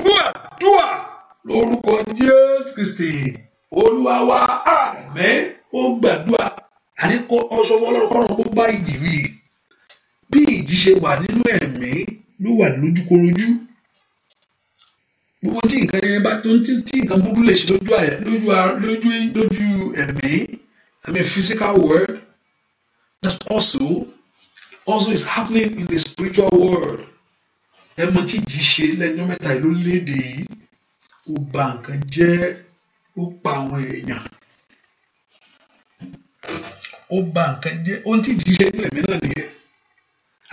A: gbàdúrà lórúkọ Jésù Kristi Olúwa wa àmín. Ó gbàdúrà àníkó ọsọwọ́ ọlọ́run kọ́run kó bá ìjì wí bí ìjì ṣe wà nínú ẹ̀mí ló wà lójúkorojú. Gbogbo tí nǹkan yẹn bá tó tí nǹkan búburú lè ṣe lójú ẹ̀mí, I mean physical world, that also is happening in the spiritual world. Ẹmọ tí ìjì ṣe lẹ́nu mẹ́ta ìlú léde yìí, ó bà nǹkan jẹ́, ó pa àwọn èèyàn, ó bà nǹkan jẹ́. Ohun tí ìjì ṣe nínú ẹ̀mí náà nìyẹn.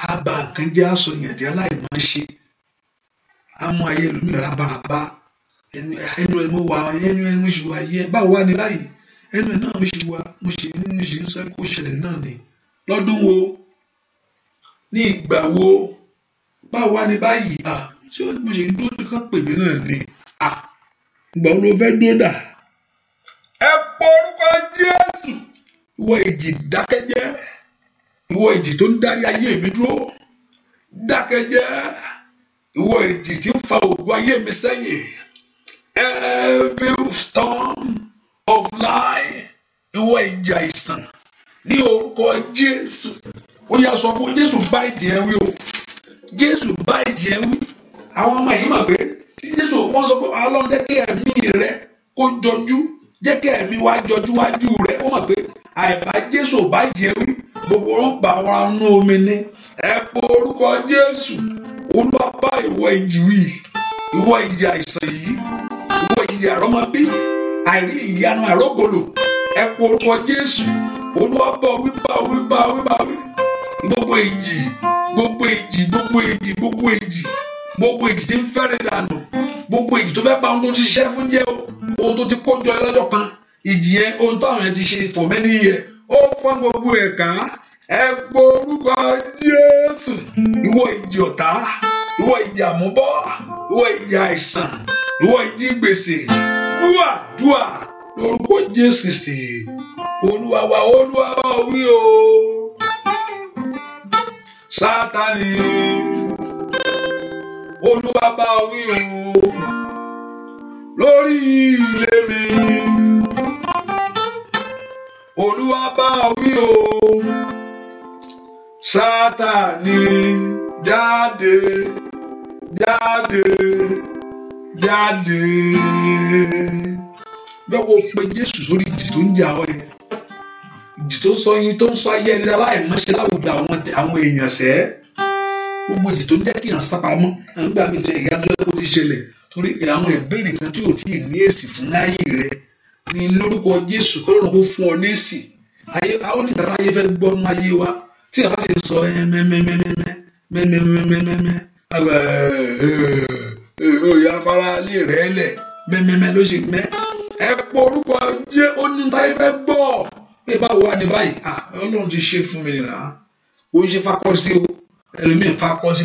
A: Á bà nǹkan jẹ́, aṣọ ìyànjẹ aláìmọ̀ ṣe, á mú ayé ẹlòmíràn rábàrábá. Ẹnu ẹmu wà, ẹnu ṣì wà yẹ. Báwo wá ní báyìí? Ẹnu ẹ̀ náà mo ṣe ń sọ kó ṣẹlẹ̀ náà ni. Lọ́dún wo? Ní ìgbà wo? Báwo wá ní báyìí? Ṣé mo ṣe ń dúró kán pè mí náà ni? Ìgbà wo ló fẹ́ dúró dà? Ẹ pọ orúkọ Jésù. Ìwọ ìjì dákẹ́jẹ́. Ìwọ ìjì tó ń darí ayé mi dúró. Dákẹ́jẹ́. Ìwọ ìjì tí ń fa ògo ayé mi sẹ́yìn. Every storm of life. Ìwọ ìjì àìsàn. Ní orúkọ Jésù. Ó yá sọ fún Jésù bá ìjì ẹ wí o. Jésù bá ìjì ẹ wí. Àwọn ọmọ yìí mọ̀ pé tí Jésù wọ́n sọ pé Ọlọ́run jẹ́ kí ẹ̀mí rẹ kó jọjú, jẹ́ kí ẹ̀mí wá jọjú wájú rẹ. Ó mọ̀ pé àìbá Jésù bá ìjì ẹ wí, gbogbo wọn bá wọn nú omi ní. Ẹ pọ orúkọ Jésù. Olúwa bá ìwọ ìjì wí. Ìwọ ìjì àìsàn yìí, ìwọ ìjì àrọ́mọbí, àìrí ìyanu àrógbòlò. Ẹ pọ orúkọ Jésù. Olúwa bá wí. Gbogbo ìjì tí ń fẹ́rẹ̀ dànù, gbogbo ìjì tó fẹ́ bá ohun tó ti ṣiṣẹ́ fún jẹ́ ohun tó ti kójọ lọ́jọ́ kan, ìjì yẹn ohun tó àwọn yẹn ti ṣe for many years, ó fọ́n gbogbo ẹ̀ ká. Ẹ pọ orúkọ Jésù. Ìwọ ìjì ọ̀tá, ìwọ ìjì àmúbọ́, ìwọ ìjì àìsàn, ìwọ ìjì gbèsè, dúà lórúkọ Jésù Kristi Olúwa wa. Olúwa bá wí o. Sátánì, Olúwa bá wí o. Lórí ilé mi, Olúwa bá wí o. Sátánì, jáde. Bẹ́ẹ̀ wo pe Jésù sórí ìjì tó ń jà ọ́ yẹn. Ìjì tó ń sọ yín, tó ń sọ ayé ẹni aláìmọ̀ṣẹ́ láwùjọ àwọn èèyàn sẹ́. Gbogbo ìjì tó ń jẹ́ kí èèyàn sápamọ́. Nígbà mi tẹ ìyá tó lẹ́kọ̀ọ́ ti ṣẹlẹ̀ torí àwọn ìbéèrè kan tí ò tí ì ní èsì fún láyé rẹ. Ní lórúkọ Jésù kọ́lọ́run kó fún ọ ní èsì. Àwọn onídàá ayé fẹ́ gbọ́nú ayé wa. Tí a bá ti sọ òyà afárá lè rẹ̀ lẹ̀ mẹ́mẹ́mẹ́ ló ṣe mẹ́. Ẹ pọ orúkọ jẹ́ onídàá fẹ́ gbọ́. Pé báwo wá ní báyìí? Ọlọ́run ti ṣe fún mi nìyà. Ó ń ṣe fakọ́sí o. Ẹlòmíì fakọ́sí,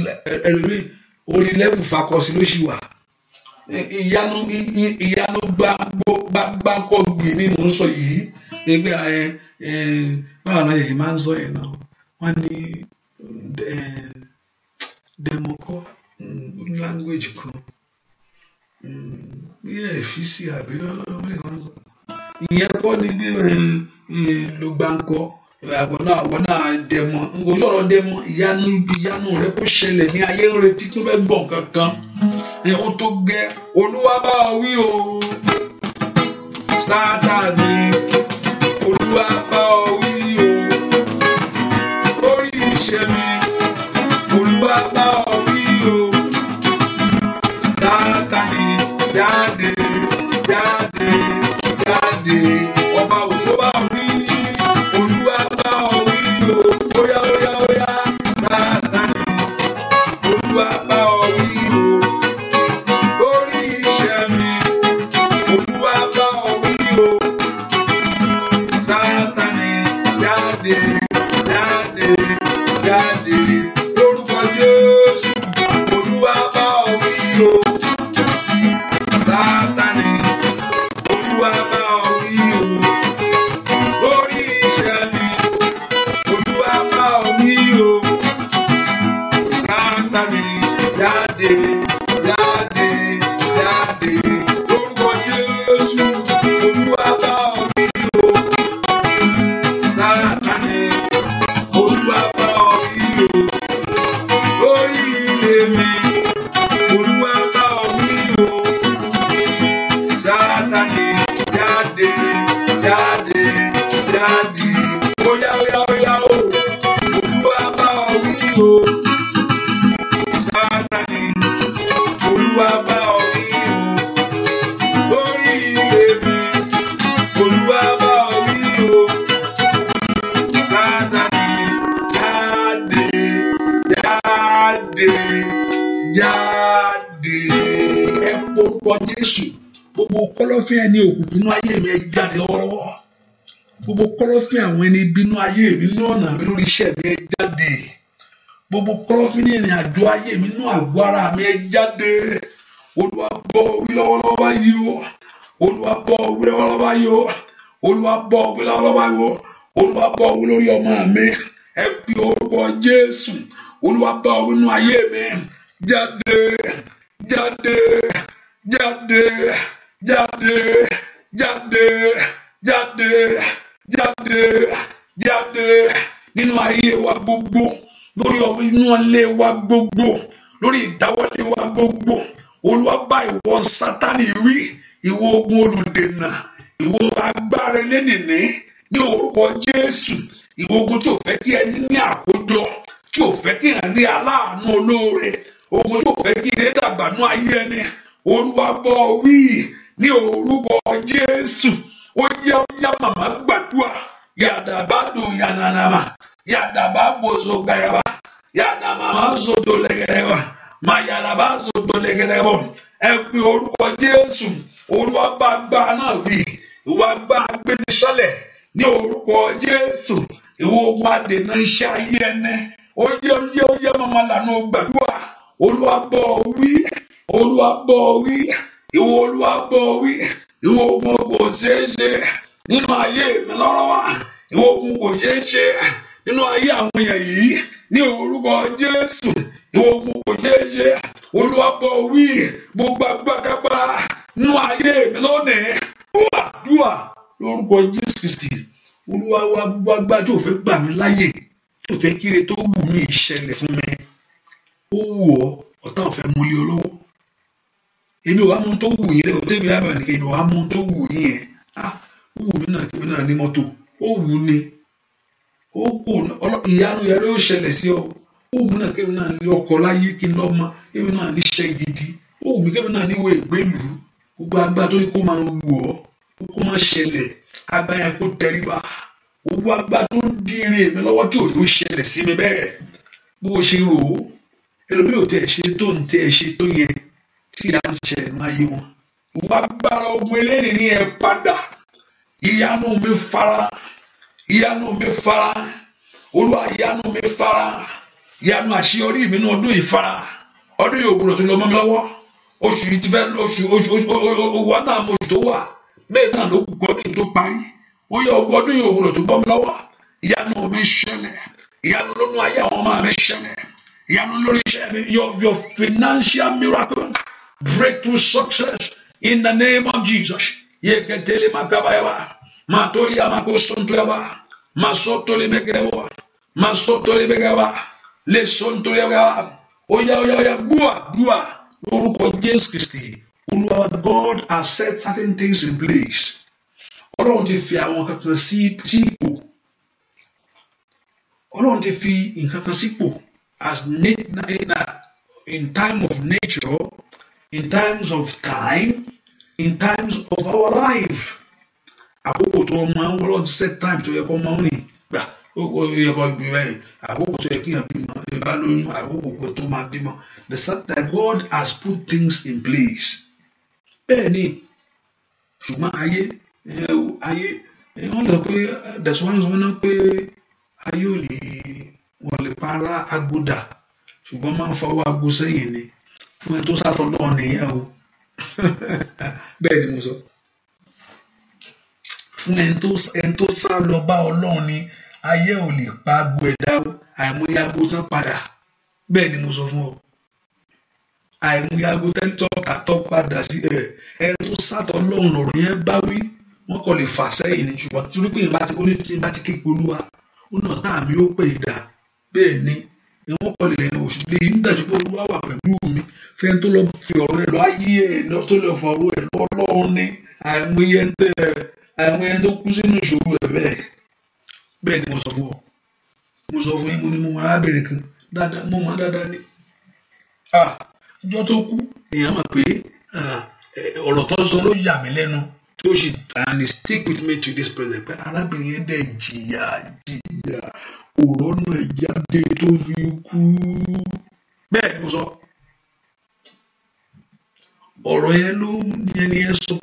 A: ẹlòmíì orí lẹ́bù fakọ́sí ló ṣì wà. Ìyanu gbáǹkọ́ gbè ní mò ń sọ yìí. Ẹgbẹ́ báwo náà yẹ̀yẹ̀ máa ń sọ yẹn náà. Wọ́n ní dẹmọkọ́ language kan. Fíìsì àbí ọlọ́run lè máa ń sọ. Ìyẹn kọ́ ni bí ló gbáǹkọ́. Àwọn náà dẹmọ. Nǹkan sọ̀rọ̀ dẹmọ. Ìyanu rẹ kó ṣẹlẹ̀ ní ayé ń retí tó fẹ́ gbọ̀n kankan. Ó tó gẹ́. Olúwa bá wí o. Sátánì, Olúwa bá wí o. Lórí iṣẹ́ mi, Olúwa bá wí o. Sátánì, jáde. Ọba ògo bá wí. Olúwa bá wí o. Óyá. Sátánì, Olúwa bá wí o. Lórí iṣẹ́ mi, Olúwa bá wí o. Sátánì, jáde. lórúkọ Jésù gbogbo kọ́lọ́fín ẹni òkùnkùn nínú ayé mi ẹ jáde lọ́wọ́lọ́wọ́ gbogbo kọ́lọ́fín àwọn ẹni bínú ayé mi nínú ọ̀nà mi lórí iṣẹ́ mi ẹ jáde gbogbo kọ́lọ́fín ìrìn àjò ayé mi nínú àgọ́ ara mi ẹ jáde Olúwa bọ́ wí lọ́wọ́lọ́wọ́ báyìí o Olúwa bọ́ wí lọ́wọ́lọ́wọ́ báyìí o Olúwa bọ́ wí lọ́wọ́lọ́wọ́ báyìí o Olúwa bọ́ wí lórí ọmọ mi ẹ pe orúkọ Jésù Olúwa bọ́ wí nínú ayé mi jáde jáde jáde jáde jáde jáde jáde jáde nínú ayé wa gbogbo lórí inú ilé wa gbogbo lórí ìdáwọ́lé wa gbogbo Olúwa bá ìwọ Sátánì wí ìwọ ogun olùdènà ìwọ agbára ẹlẹ́nìní ní orúkọ Jésù ìwọ ogun tí ò fẹ́ kí ẹni ní àkójọ tí ò fẹ́ kí ẹni ní aláàánú olóore ogun tí ò fẹ́ kí ẹni dàgbà ní ayé ẹni Olúwa bọ́ wí ní orúkọ Jésù ó yá màmá gbàdúrà yàdàbà dùn yànnànàmà yàdàbà gbòòzò gàyàbà yàdàmàmà zòdò lẹ́gẹ̀rẹ́bà mà yàdàbà zòdò lẹ́gẹ̀rẹ́bà ẹ pe orúkọ Jésù Olúwa bá gbà náà wí ìwà gbà gbẹmísọlẹ̀ ní orúkọ Jésù ìwọ ogun adènà iṣẹ́ ayé ẹni ó yẹ màmá lànà gbàdúrà Olúwa bọ́ wí Olúwa bọ́ wí ìwọ Olúwa bọ́ wí ìwọ ogun kò ṣeé ṣe nínú ayé mi lọ́wọ́ ìwọ ogun kò ṣeé ṣe nínú ayé àwọn èèyàn yìí ní orúkọ Jésù ìwọ ogun kò ṣeé ṣe Olúwa bọ́ wí gbogbo agbákágbá nínú ayé mi lónìí dúà lórúkọ Jésù Kristi Olúwa wa gbogbo agbá tó fẹ́ gbà mí láyè tó fẹ́ kíre tó wù mí ìṣẹ̀lẹ̀ fún mi ó wù ọ́ ọ̀tá ò fẹ́ mú lé ọ lọ́wọ́ èmi ò wá mú tó wù yín lẹ́yìn tẹ́mi lábàá nìkan èmi ò wá mú tó wù yín yẹn ó wù mí náà kébí náà ní mọ́tò ó wù ní ó kò ìyanu yẹn ló ṣẹlẹ̀ sí ọ ó wù mí náà kébí náà ní ọkọ̀ láyé kí n lọ́mọ kébí náà ní iṣẹ́ gidi ó wù mí kébí náà ní ìwé ìgbélú gbogbo agbá tó ní kó máa wù ọ́ kó máa ṣẹlẹ̀ agbá yẹn kó tẹríba gbogbo agbá tó ń di eré mi lọ́wọ́ tí òjò ṣẹlẹ̀ sí mi bẹ́ẹ̀ bó o ṣe rò ó ẹlòmíì ò tẹ̀ ṣe tó ń tẹ̀ ṣe tó yẹ tí ìyá ń ṣẹlẹ̀ máa yé wọn. Ìwà agbára ogun eléyìí ní ẹ padà ìyanu mi fara Olúwa ìyanu mi fara ìyanu àṣeyọrí mi ní ọdún yìí fara ọdún yìí ògùn lọ́tún lọ mọ́ mi lọ́wọ́ oṣù yìí ti fẹ́ oṣù wa náà mo tó wà bẹ́ẹ̀ náà ló kù ọdún yìí tó parí ó yẹ ọdún yìí ògùn lọ́tún bọ́ mi lọ́wọ́ ìyanu mi ṣẹlẹ̀ ìyanu lónú ayé àwọn ọmọ mi ṣẹlẹ̀ ìyanu lórí iṣẹ́ mi your financial miracle breakthrough success in the name of Jesus. Yeketele makabayaba, matoria makosontoyaba, masotole megewa, masotole megaba, le sontoyaba. Oya, bua, lórúkọ Jésù Kristi. Olúwa God has set certain things in place. Ọlọ́run ti fi àwọn kankan sí ipò. Ọlọ́run ti fi nǹkan kan sípò as in time of nature. In times of time, in times of our life. Àkókò tó máa ń wọ́n set time tó yẹ kó máa ń rìn gbà ó yẹ kó gbé báyìí àkókò tó yẹ kí yàn bímọ ìbá lóyún àkókò tó máa bímọ. The fact that God has put things in place. Bẹ́ẹ̀ ni ṣùgbọ́n ayé wọ́n lọ pé that's why wọ́n náà pé ayé ò lè wọ́n lè para agbódà ṣùgbọ́n máa ń fọwọ́ agbó sẹ́yìn ni. Fún ẹni tó sátọ lọ́wọ́ nìyẹn o bẹ́ẹ̀ ni mo sọ fún ẹni tó sá lọ bá Ọlọ́run ni ayé ò lè pa agbo ẹ̀dá o àìmọye agbo tán padà bẹ́ẹ̀ ni mo sọ fún ọ àìmọye agbo tẹ́lítọ́ àtọ́ padà sí ẹni tó sátọ lọ́run lọ́rọ̀ yẹn bá wí wọ́n kò lè fà sẹ́yìn ni ṣùgbọ́n tí wípé ìbá ti képe Olúwa ó náà tá àmì ó pè é dà bẹ́ẹ̀ ni ìwọ́n kọ́ lè òṣèlú yìí ń dájú pé Olúwa wà pẹ̀lú mi fẹ́ni tó lọ fi ọ̀rọ̀ ẹ̀ lọ ayé ẹ̀ lọ tó lọ fọ ọ̀rọ̀ ẹ̀ lọ Ọlọ́run ní àìmọye ẹni tó kú sínú ìṣòro ẹ̀ bẹ́ẹ̀ ni mo sọ fún yín mo ní mo máa arábìnrin kan dáadáa mo máa dáadáa ní ìjọ tó kú èèyàn mọ̀ pé ọ̀rọ̀ tó sọ ló yà mí lẹ́nu tí ó sì and he stick with me to this present pé arábìnrin yẹn dẹ̀ jìyà ọ̀rọ̀ náà jáde tó fi kú bẹ́ẹ̀ ni mo sọ ọ̀rọ̀ yẹn ló ní ẹni yẹn sọ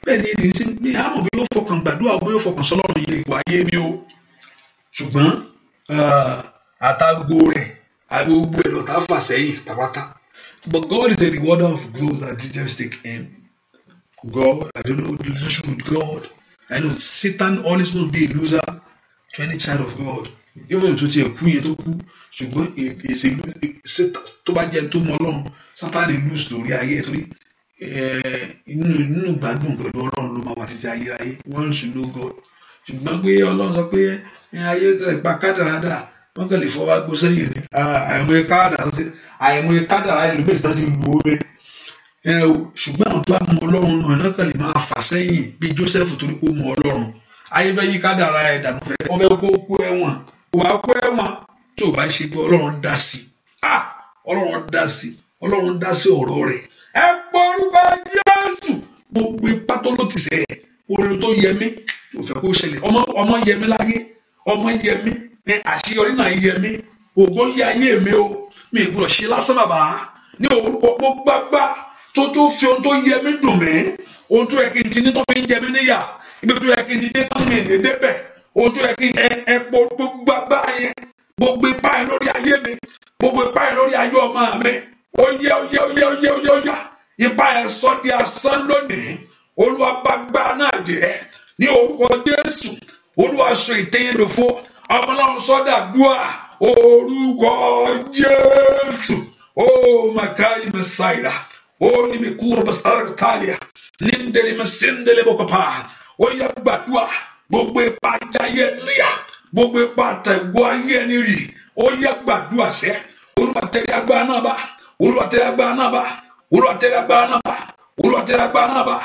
A: bẹ́ẹ̀ ni èdè sí mi àmọ́ bí yóò fọkàn gbàdúrà bí yóò fọkàn sọ́lọ́run yìí kò ayé mi o ṣùgbọ́n àtàgbò rẹ̀ agbègbè ẹ̀ lọ́tà fà sẹ́yìn pàpàtà. But God is a rewarder of those that diligently seek Him. God, I don't know the relationship with God. I know Satan always will be a loser to any child of God. Even though tó kú yẹn tó kú ṣùgbọ́n tó bá jẹ́ tó mọ Ọlọ́run Satan lè lose lórí ayé torí inú gbádùn pẹ̀lú Ọlọ́run ló máa wà títí ayérayé once you know God. Ṣùgbọ́n pé Ọlọ́run sọ pé ayé ìpa kádàrádà wọ́n kàn lè fọwọ́ agbó sẹ́yìn ni àìmọye kádàrá ẹlòmíì tó ti lù ó bẹ́ẹ̀. Ṣùgbọ́n àwọn tó bá mọ Ọlọ́run náà kàn lè máa fà sẹ́yìn bí Joseph torí pé ó mọ Ọlọ́run. Ayé fẹ́ yí kádàrá ẹ̀ dànù fẹ́ ọ fẹ́ kó kó ẹ̀wọ̀n kó wá kó ẹ̀wọ̀n tí ò bá ṣe pé Ọlọ́run dá sí Ọlọ́run dá sí Ọlọ́run dá sí ọ̀rọ̀ rẹ̀. Ẹ pọ orúkọ Jésù gbogbo ipá tó ló ti sẹ̀ orin tó yẹ mí tó fẹ́ kó ṣẹlẹ̀ ọmọ yẹ mí láyé ọmọ yẹ mí àṣeyọrí náà yẹ mí ògo yẹ ayé mi o mi gbọ́dọ̀ ṣe lásán bàbá ní orúkọ gbogbo àgbà tó fi ohun tó yẹ mí dùn mí ohun tó yẹ kí n ti ní tó fi ń jẹ mí níyà ibi tó yẹ kí n ti dé tán mi ní débẹ̀ ohun tó yẹ kí n ẹ̀pọ̀ gbogbo àgbà yẹn gbogbo ipá yẹn lórí ayé mi gbogbo ipá yẹn lórí ayé ọmọ mi ó yẹ ipá yẹn sọ di asán lónìí Olúwa bá gbà náà jẹ́ ní orúkọ Jésù Olúwa sọ ìtẹ́yìn lòfo ọmọ náà sọ́dà dúà orúkọ Jésù ó màkàí mẹsàìlà ó ní mi kúrò bàtàlà tàlíà ní ndèlè mẹsẹ̀ndèlè bọ̀kọ̀pá ó yẹ gbàdúà gbogbo ipa ayé níyà gbogbo ipa àtẹ̀gbọ́ ayé ẹni rì ó yẹ gbàdúà sẹ́ Olúwa tẹ̀lé agbára náà bá Olúwa tẹ̀lé agbára náà bá Olúwa tẹ̀lé agbára náà bá Olúwa tẹ̀lé agbára náà bá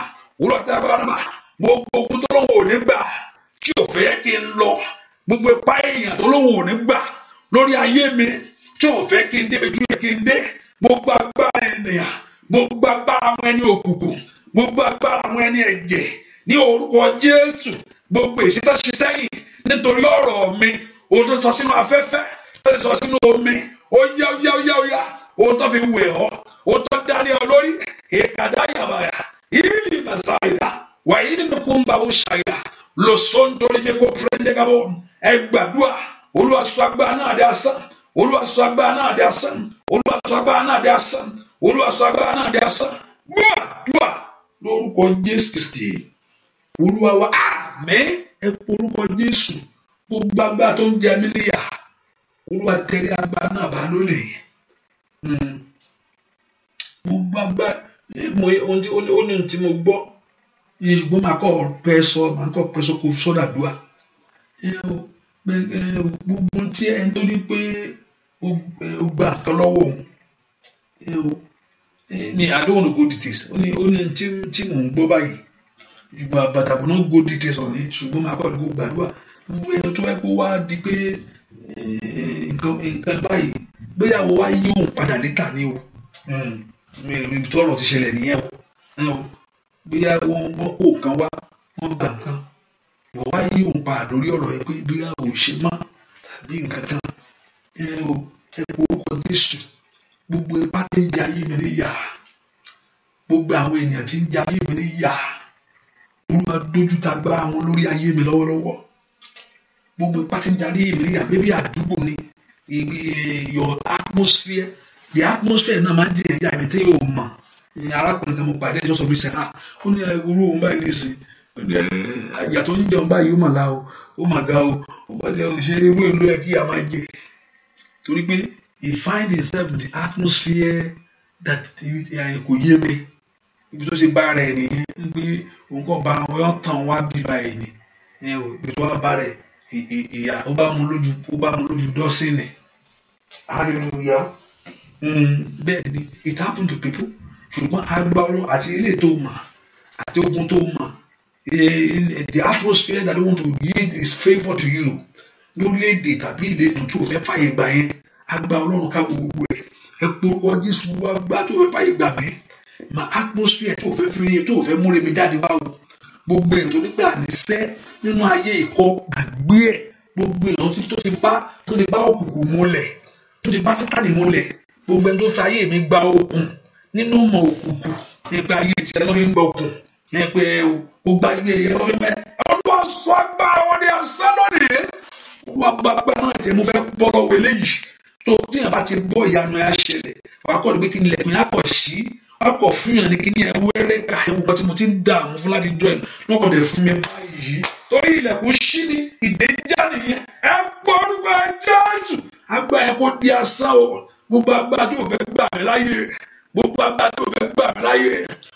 A: Olúwa tẹ̀lé agbára náà bá gbogbo ogun tó lọ́wọ́ ò ní gbà tí ò fẹ́ kí n lọ gbogbo ipá èèyàn tó lọ́wọ́ ò ní gbà lórí ayé mi tí ò fẹ́ kí n dé ojú kí n dé gbogbo agbára ènìyàn gbogbo agbára àwọn ẹni òkùnkùn gbogbo agbára àwọn ẹni ẹ̀jẹ̀ ní orúkọ Jésù gbogbo ìṣítà ṣe sẹ́yìn nítorí ọ̀rọ̀ mi ohun tó sọ sínú afẹ́fẹ́ tó sọ sínú omi ó yá ohun tó fi wẹ̀ ọ́ ohun tó dání ọ lórí ìkàdá yàbàyà ìrìlì màsáìlà wàyí nínú kúńbà ó ṣàyà lọ sọ́ńtórí mi kó pẹ́ndẹ́gàbọ̀ ẹ gbàdúrà Olúwa sọ agbára náà di asán Olúwa sọ agbára náà di asán Olúwa sọ agbára náà di asán Olúwa sọ agbára náà di asán gbàdúrà lórúkọ Jésù Kristi Olúwa wa àmín ẹ porúkọ Jésù gbogbo agbára tó ń jẹ mí níyà Olúwa tẹ̀lé agbára náà bá lónìí gbogbo agbára ó ní tí mo gbọ́ ṣùgbọ́n màá kọ́ pẹ́ sọ kò sọ́dà dùà gbogbo tí ẹni tó ní pé ó gbà kan lọ́wọ́ òun ní I don't want to go details ó ní tí mò ń gbọ́ báyìí ṣùgbọ́n àbàtàbọ̀ náà go details ọ̀ní ṣùgbọ́n màá kọ́ ní kó gbàdúrà ẹni tó wá pé wá di pé nǹkan báyìí bóyá wọ́n wá yí òun padà létà ní o ibi tó ọ̀rọ̀ ti ṣẹlẹ̀ nìyẹn o bóyá wọ́n kó nǹkan wá wọ́n gbà nǹkan wọ́n wá yí òun padà lórí ọ̀rọ̀ yẹn pé bóyá ò ṣe mọ́ tàbí nǹkan kan ẹ orúkọ Jésù gbogbo ipá tí ń jẹ ayé mi níyà gbogbo àwọn èèyàn tí ń jẹ ayé mi níyà Olúwa dójú ta gbá àwọn lórí ayé mi lọ́wọ́lọ́wọ́ gbogbo ipá tí ń jẹ ayé mi níyà bébí àdúgbò ni your atmosphere the atmosphere náà máa ń jẹ ẹ̀yà mi tí yóò mọ̀ arákùnrin kan mo pàdé ẹjọ́ sọ bí sẹ́hà ó ní ẹgbẹ́rú òun báyìí nìsín àyà tó ń jẹun báyìí ó mà la o ó mà ga o ó bá jẹ ṣe irú ìlú ẹ kí a máa jẹ torí pé he find himself in the atmosphere that kò yé mi ibi tó ṣe bá rẹ̀ nìyẹn pé òun kò bá wọn yọ tàn wá bí báyìí ni ibi tó wá bá rẹ̀ ìyá ó bá mu lójú dọ́sìnì hallelujah bẹ́ẹ̀ ni it happen to people ṣùgbọ́n agbára àti ilé tó mọ̀ àti ogun tó mọ̀ the atmosphere that they want to yield his favour to you lórílẹ̀‐èdè tàbí ìletò tó fẹ́ fàyè gbà yẹn agbára Ọlọ́run ká gbogbo ẹ̀ ẹ porúkọ Jésù gbogbo agbára tó fẹ́ fàyè gbà mí ma atmosphere tó fẹ́ fi tó fẹ́ múre mi jáde wá o gbogbo ẹ̀ tó nígbà níṣẹ́ nínú ayé ìkọ́ àgbé ẹ̀ gbogbo èèyàn tó ti bá òkùnkùn múlẹ̀ tó ti bá Sátánì múlẹ̀ gbogbo ẹni tó fi ayé mi gba okùn nínú mọ̀ òkùnkùn nípa ayé tí ẹ lọ́ fi ń gbọ̀kùn yẹn pé gbogbo ayé ẹ lọ́ fi mẹ́ Olúwa sọ agbára wọn ní asán lónìí Olúwa gbàgbà náà jẹ́ mo fẹ́ bọ́ lọ́wọ́ eléyìí tó tí yàrá ti gbọ́ ìyanu ẹ̀ á ṣẹlẹ̀ wàá kọ́ pé kí ni ilẹ̀kùn yà kọ̀ sí wàá kọ̀ fún yàn ní kí ni ẹ wẹ́rẹ́ ká ewu kan tí mo ti ń dààmú fún láti jọ ẹ̀ lọ́kọ̀ dẹ̀ fún mi báyìí torí ilẹ̀kùn ṣí ni ìdè já nìyẹn ẹ gbọ́ orúkọ Jésù agbára ẹ kó di asán o gbogbo agbára tó fẹ́ gbà mí láyé gbogbo agbára tó fẹ́ gbà mí láyé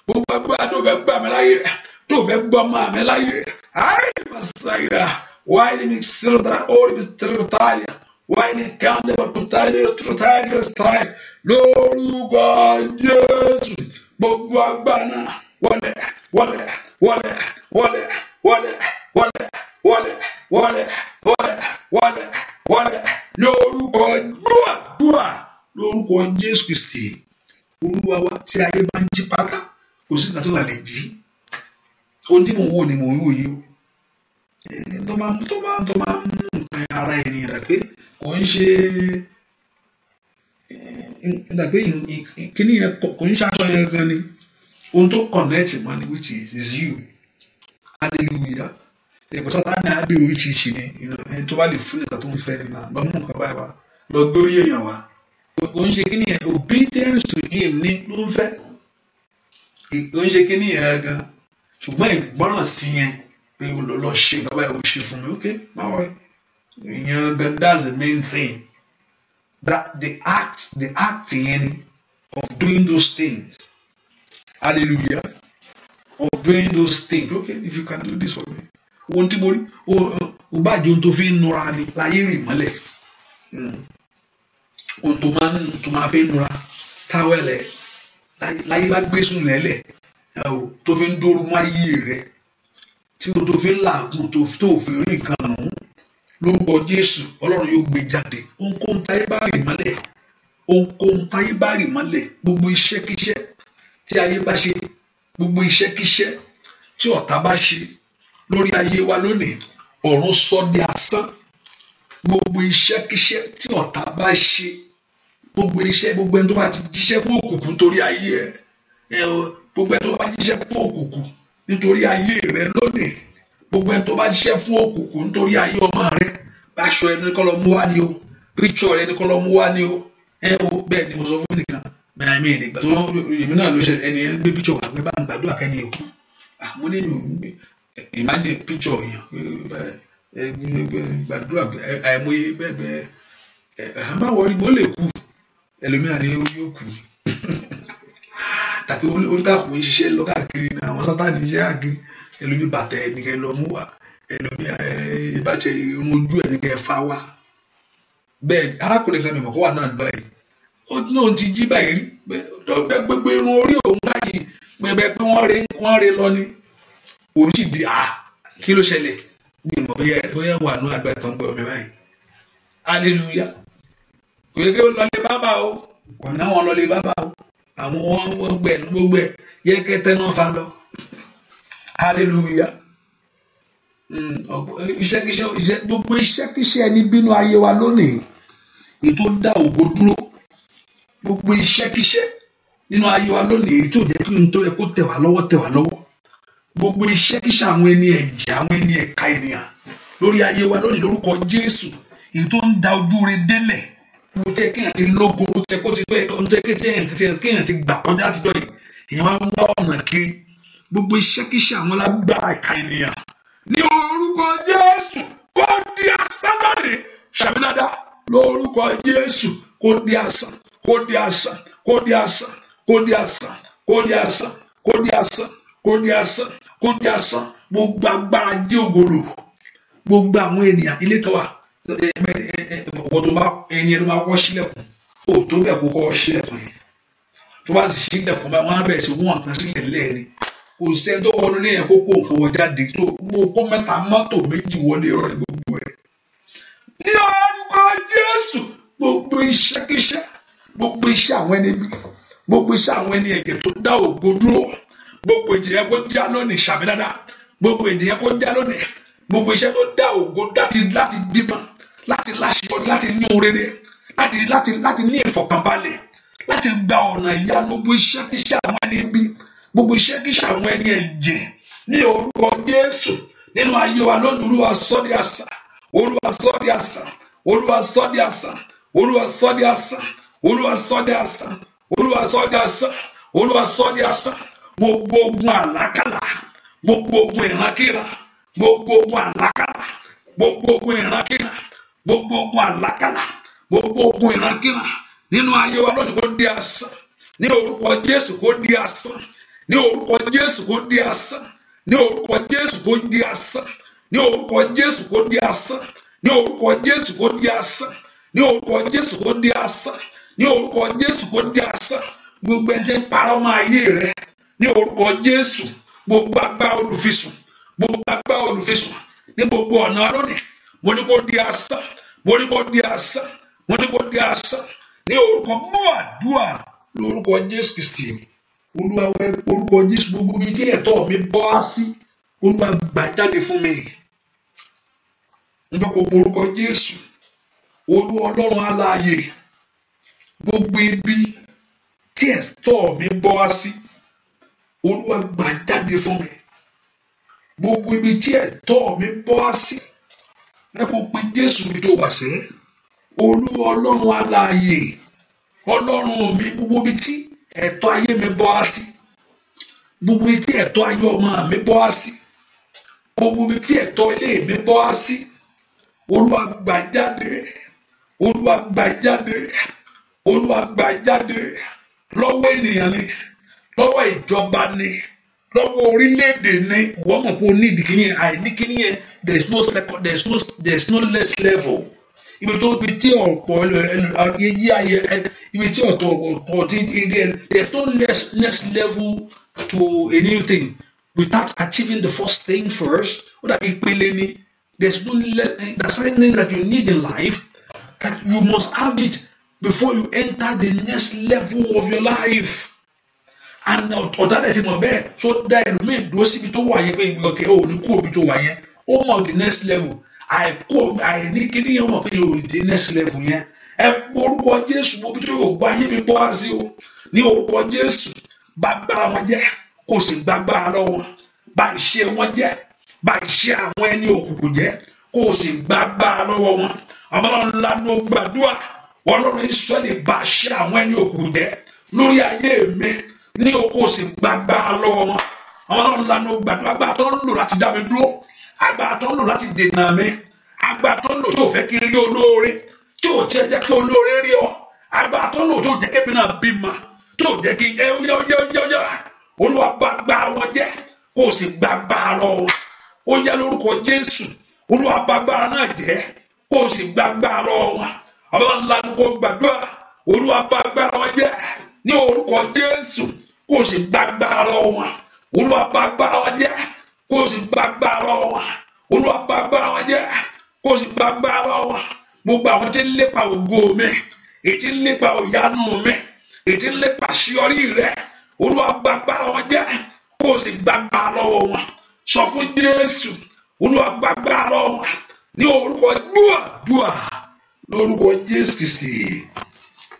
A: gbogbo agbára tó fẹ́ gbà mí láyé tó fẹ́ gbọ́ máa mí láyé ayé masáyà wáyé ní sírta orí mi sírtáyà wáyé ní kàndé bàtútáyà sírtáyà lórúkọ Jésù gbogbo agbára náà wọlé wọlé wọlé wọlé wọlé wọlé wọlé wọlé wọlé wọlé wọlé lórúkọ dúà lórúkọ Jésù Kristi Olúwa wa tí ayé bá ń jí pátá kò sí ìgbà tó wà lè jí ohun tí mò ń wò ni mò ń wò yìí o tó máa mú nǹkan ara ènìyàn dà pé kò ń ṣe dà pé kíní yẹn kò ń ṣaṣọ yẹn gan ni ohun tó connect mọ́ ni which is you hallelujah ẹ̀kọ́ Sátánì á bí oríṣiríṣi ni ẹni tó bá lè fún nǹkan tó ń fẹ́ ni náà lọ mú nǹkan báyìí wá lọ gbórí èèyàn wá kò ń ṣe kíní yẹn obedience to him ni ló ń fẹ́ kò ń ṣe kíní yẹn gan ṣùgbọ́n ìgbọ́ràn sí yẹn pé o lọ ṣe nǹkan báyìí o ṣe fún mi okay máa wọ ìyẹn gan that's the main thing that the act yẹn ni of doing those things hallelujah of doing those things okay if you can do this for me ohun tí mo rí o bá jẹ ohun tó fi ń nura ni láyé rì mọ́lẹ̀ ohun tó máa fi ń nura táwẹ̀lẹ̀ láyé bá gbé sùn lẹ́lẹ̀ tó fi ń dóoru mọ́ ayé rẹ̀ tí o tó fi ń làágùn tó fi rí nǹkan nù lórúkọ Jésù Ọlọ́run yóò gbé jáde ohunkóhun táyé bá rì mọ́lẹ̀ ohunkóhun táyé bá rì mọ́lẹ̀ gbogbo iṣẹ́kíṣẹ́ tí ayé bá ṣe gbogbo iṣẹ́kíṣẹ́ tí ọ̀tá bá ṣe lórí ayé wa lónìí ọ̀run sọ di asán gbogbo iṣẹ́kíṣẹ́ tí ọ̀tá bá ṣe gbogbo ẹni tó bá ti jíṣẹ́ fún òkùnkùn nítorí ayé ẹ gbogbo ẹni tó bá jíṣẹ́ fún òkùnkùn nítorí ayé rẹ lónìí gbogbo ẹni tó bá jíṣẹ́ fún òkùnkùn nítorí ayé ọmọ rẹ aṣọ ẹni kọ́ lọ mú wá ní o píṣọ ẹni kọ́ lọ mú wá ní o bẹ́ẹ̀ ni mo sọ fún nìkan mẹ́àmí ìdìgbà tó èmi náà ló ṣe ẹni ẹni gbé píṣọ wà pé bá ń gbàdúrà kẹ́ni èkó àmọ́ nínú imagine picture yẹn gbàdúrà àìmọye bẹ́ẹ̀ má wọrí mo lè kú ẹlòmíràn ni yóò kú tàbí oníkàkùn ń ṣiṣẹ́ lọ káàkiri ní àwọn Sátánì ń ṣe káàkiri ẹlòmí bàtà ẹnìkẹ́ lọ mú wa ẹlòmí ìbàjẹ́ irun ojú ẹnìkẹ́ fa wa bẹ́ẹ̀ arákùnrin kan mìíràn kó wà náà báyìí ó náà ti jí báyìí rí gbẹgbẹ irun orí òun báyìí gbẹgbẹ pé wọ́n rẹ lọ ni òun sì di kí ló ṣẹlẹ̀ bí mo bóyá wà ní àgbà tó ń gbọ́ mi báyìí hallelujah kò yẹ kí ó lọlé bábà o kò ní àwọn lọlé bábà o àwọn wọn gbẹ ní gbogbo ẹ yẹ kẹtẹ náà fa lọ hallelujah gbogbo iṣẹ́kíṣẹ́ ẹni bínú ayé wa lónìí ètò dá ògo dúró gbogbo iṣẹ́kíṣẹ́ nínú ayé wa lónìí ètò jẹ́ kí n tó yẹ kó tẹ̀ wá lọ́wọ́ gbogbo iṣẹ́kíṣẹ́ àwọn ẹni ẹ̀jẹ̀ àwọn ẹni ẹ̀ka ènìyàn lórí ayé wa lónìí lórúkọ Jésù èyí tó ń da ojú rẹ délẹ̀ mo tẹ́ kéèyàn ti lógo mo tẹ́ kó ti tó ẹ̀ ń tẹ́ kéèyàn ti gbà kọjá àtijọ́ yìí èèyàn máa ń wá ọ̀nà kiri gbogbo iṣẹ́kíṣẹ́ àwọn lágbára ẹ̀ka ènìyàn ní orúkọ Jésù kó di asán lónìí ṣàmìnàdá lórúkọ Jésù kó di asán kó di asán kó di asán kó di asán kó di asán kó di asán kó di asán kó di asán gbogbo agbára jẹ́ ògolo gbogbo àwọn ènìyàn ilé kan wà ọ̀pọ̀ tó bá ẹni ẹni máa kọ́ sílẹ̀kùn ó tó bẹ̀ kó kọ́ sílẹ̀kùn yẹn tó bá sì sílẹ̀kùn bá wọn á bẹ̀rẹ̀ sí wọ́n nǹkan sílẹ̀ lẹ́ẹ̀ni kò sẹ́ni tó wọnú ní ẹ̀kọ́ kó nǹkan wọ jáde tó mo kó mẹ́ta mọ́tò méjì wọlé ọ̀rọ̀ ní gbogbo ẹ̀ ní orúkọ Jésù gbogbo iṣẹ́kíṣẹ́ gbogbo iṣẹ́ àwọn ẹni bí gbogbo iṣẹ́ àwọn ẹni ẹ̀jẹ̀ tó dá ògo dúró gbogbo ìdíyẹ kó já lónìí ṣàmì dáadáa gbogbo ìdíyẹ kó já lónìí gbogbo iṣẹ́ tó dá ògo láti bímọ láti láṣepọ̀ láti ní orere láti ní ìfọ̀kànbalẹ̀ láti gba ọ̀nà ìyanu gbogbo iṣẹ́ kíṣẹ́ àwọn ẹni bí gbogbo iṣẹ́ kíṣẹ́ àwọn ẹni ẹ̀jẹ̀ ní orúkọ Jésù nínú ayé wa lónìí Olúwa sọ di asán Olúwa sọ di asán Olúwa sọ di asán Olúwa sọ di asán Olúwa sọ di asán Olúwa sọ di asán Olúwa sọ di asán gbogbo ogun àlákàlà gbogbo ogun ìrankíra gbogbo ogun àlákàlà gbogbo ogun ìrankíra gbogbo ogun àlákàlà gbogbo ogun ìrankíra nínú ayé wa lónìí kó di asán ní orúkọ Jésù kó di asán ní orúkọ Jésù kó di asán ní orúkọ Jésù kó di asán ní orúkọ Jésù kó di asán ní orúkọ Jésù kó di asán ní orúkọ Jésù kó di asán ní orúkọ Jésù kó di asán gbogbo ẹni tí ń parọ́ mọ́ ayé rẹ ní orúkọ Jésù gbogbo agbá olùfisùn ní gbogbo ọ̀nà lónìí mo ní kó di asán mo ní kó di asán mo ní kó di asán ní orúkọ àdúrà lórúkọ Jésù Kristi Olúwa orúkọ Jésù gbogbo ibi tí ẹ̀tọ́ mi bọ́ á sí Olúwa gbà jáde fún mi nígbà gbogbo orúkọ Jésù Olúwa Ọlọ́run alààyè gbogbo ibi tí ẹ̀tọ́ mi bọ́ á sí Olúwa gbà jáde fún mi gbogbo ibi tí ẹ̀tọ́ mi bọ́ á sí lẹ́kọ̀ọ́ pé Jésù mi tó wà sẹ́ Olúwa Ọlọ́run alààyè Ọlọ́run mi gbogbo ibi tí ẹ̀tọ́ ayé mi bọ́ á sí gbogbo ibi tí ẹ̀tọ́ ayé ọmọ mi bọ́ á sí gbogbo ibi tí ẹ̀tọ́ ilé mi bọ́ á sí Olúwa gbà jáde Olúwa gbà jáde Olúwa gbà jáde lọ́wọ́ ènìyàn ni lọ́wọ́ ìjọba ni lọ́wọ́ orílẹ̀-èdè ni wọ́n mọ̀ pé o ní ìdíkíní yẹn àìní kíní yẹn there is no less level ibi tó ibi tí ọ̀pọ̀ yíyí ayẹ ibi tí ọ̀pọ̀ tí there is no next level to a new thing without achieving the first thing first ó dàbí ìpele ni there is no that's something that you need in life that you must have it before you enter the next level of your life. And ọ̀tá dẹ̀ ti mọ̀ bẹ́ẹ̀ tó dá ẹlòmíì dúró síbi tó wà yẹn pé ìgbọ̀kẹ́ ò ní kú òbí tó wà yẹn ó mọ̀ the next level àìní kíní yẹn mọ̀ pé yóò the next level yẹn ẹ orúkọ Jésù mo bí tó yóò gbá yé mi bọ́ wá sí o ní orúkọ Jésù bá gbára wọn jẹ́ kó sì gbágbára lọ́wọ́ bá ìṣe wọn jẹ́ bá ìṣe àwọn ẹni òkùnkùn jẹ́ kó sì gbágbára lọ́wọ́ wọn Ọlọ́run lánàá gbàdúrà Ọlọ́run Ísírẹ́lì bá ṣe àwọn ẹni òkùnkùn jẹ́ lórí ayé mi ní oko sì gbàgbà lọ́wọ́ wọn Ọlọ́run lánàá gbàdúrà agbára tó ń lò láti dá mi dúró agbára tó ń lò láti dènà mi agbára tó ń lò tí ò fẹ́ kí n rí olóore tí ò jẹ́ kí olóore rí ọ agbára tó ń lò tí ò jẹ́ kí èmi náà bímọ tí ò jẹ́ kí yọ Olúwa gbàgbà wọn jẹ́ kó o sì gbàgbà lọ́wọ́ ó yẹ lórúkọ Jésù Olúwa gbàgbà náà jẹ́ kó o sì gbàgbà lọ́wọ́ wọn Ọlọ́run lánàá kó gbàdúrà Olúwa gbàgbà wọn jẹ́ ní orúkọ Jésù kó o sì gbàgbára lọ́wọ́ wọn Olúwa gbàgbára wọn jẹ́ kó o sì gbàgbára lọ́wọ́ wọn Olúwa gbàgbára wọn jẹ́ kó o sì gbàgbára lọ́wọ́ wọn gbogbo àwọn tí ń lépa ògo mi ètí ń lépa òyanu mi ètí ń lépa àṣeyọrí rẹ Olúwa gbàgbára wọn jẹ́ kó o sì gbàgbára lọ́wọ́ wọn sọ fún Jésù Olúwa gbàgbára lọ́wọ́ wọn ní orúkọ dúà lórúkọ Jésù Kristi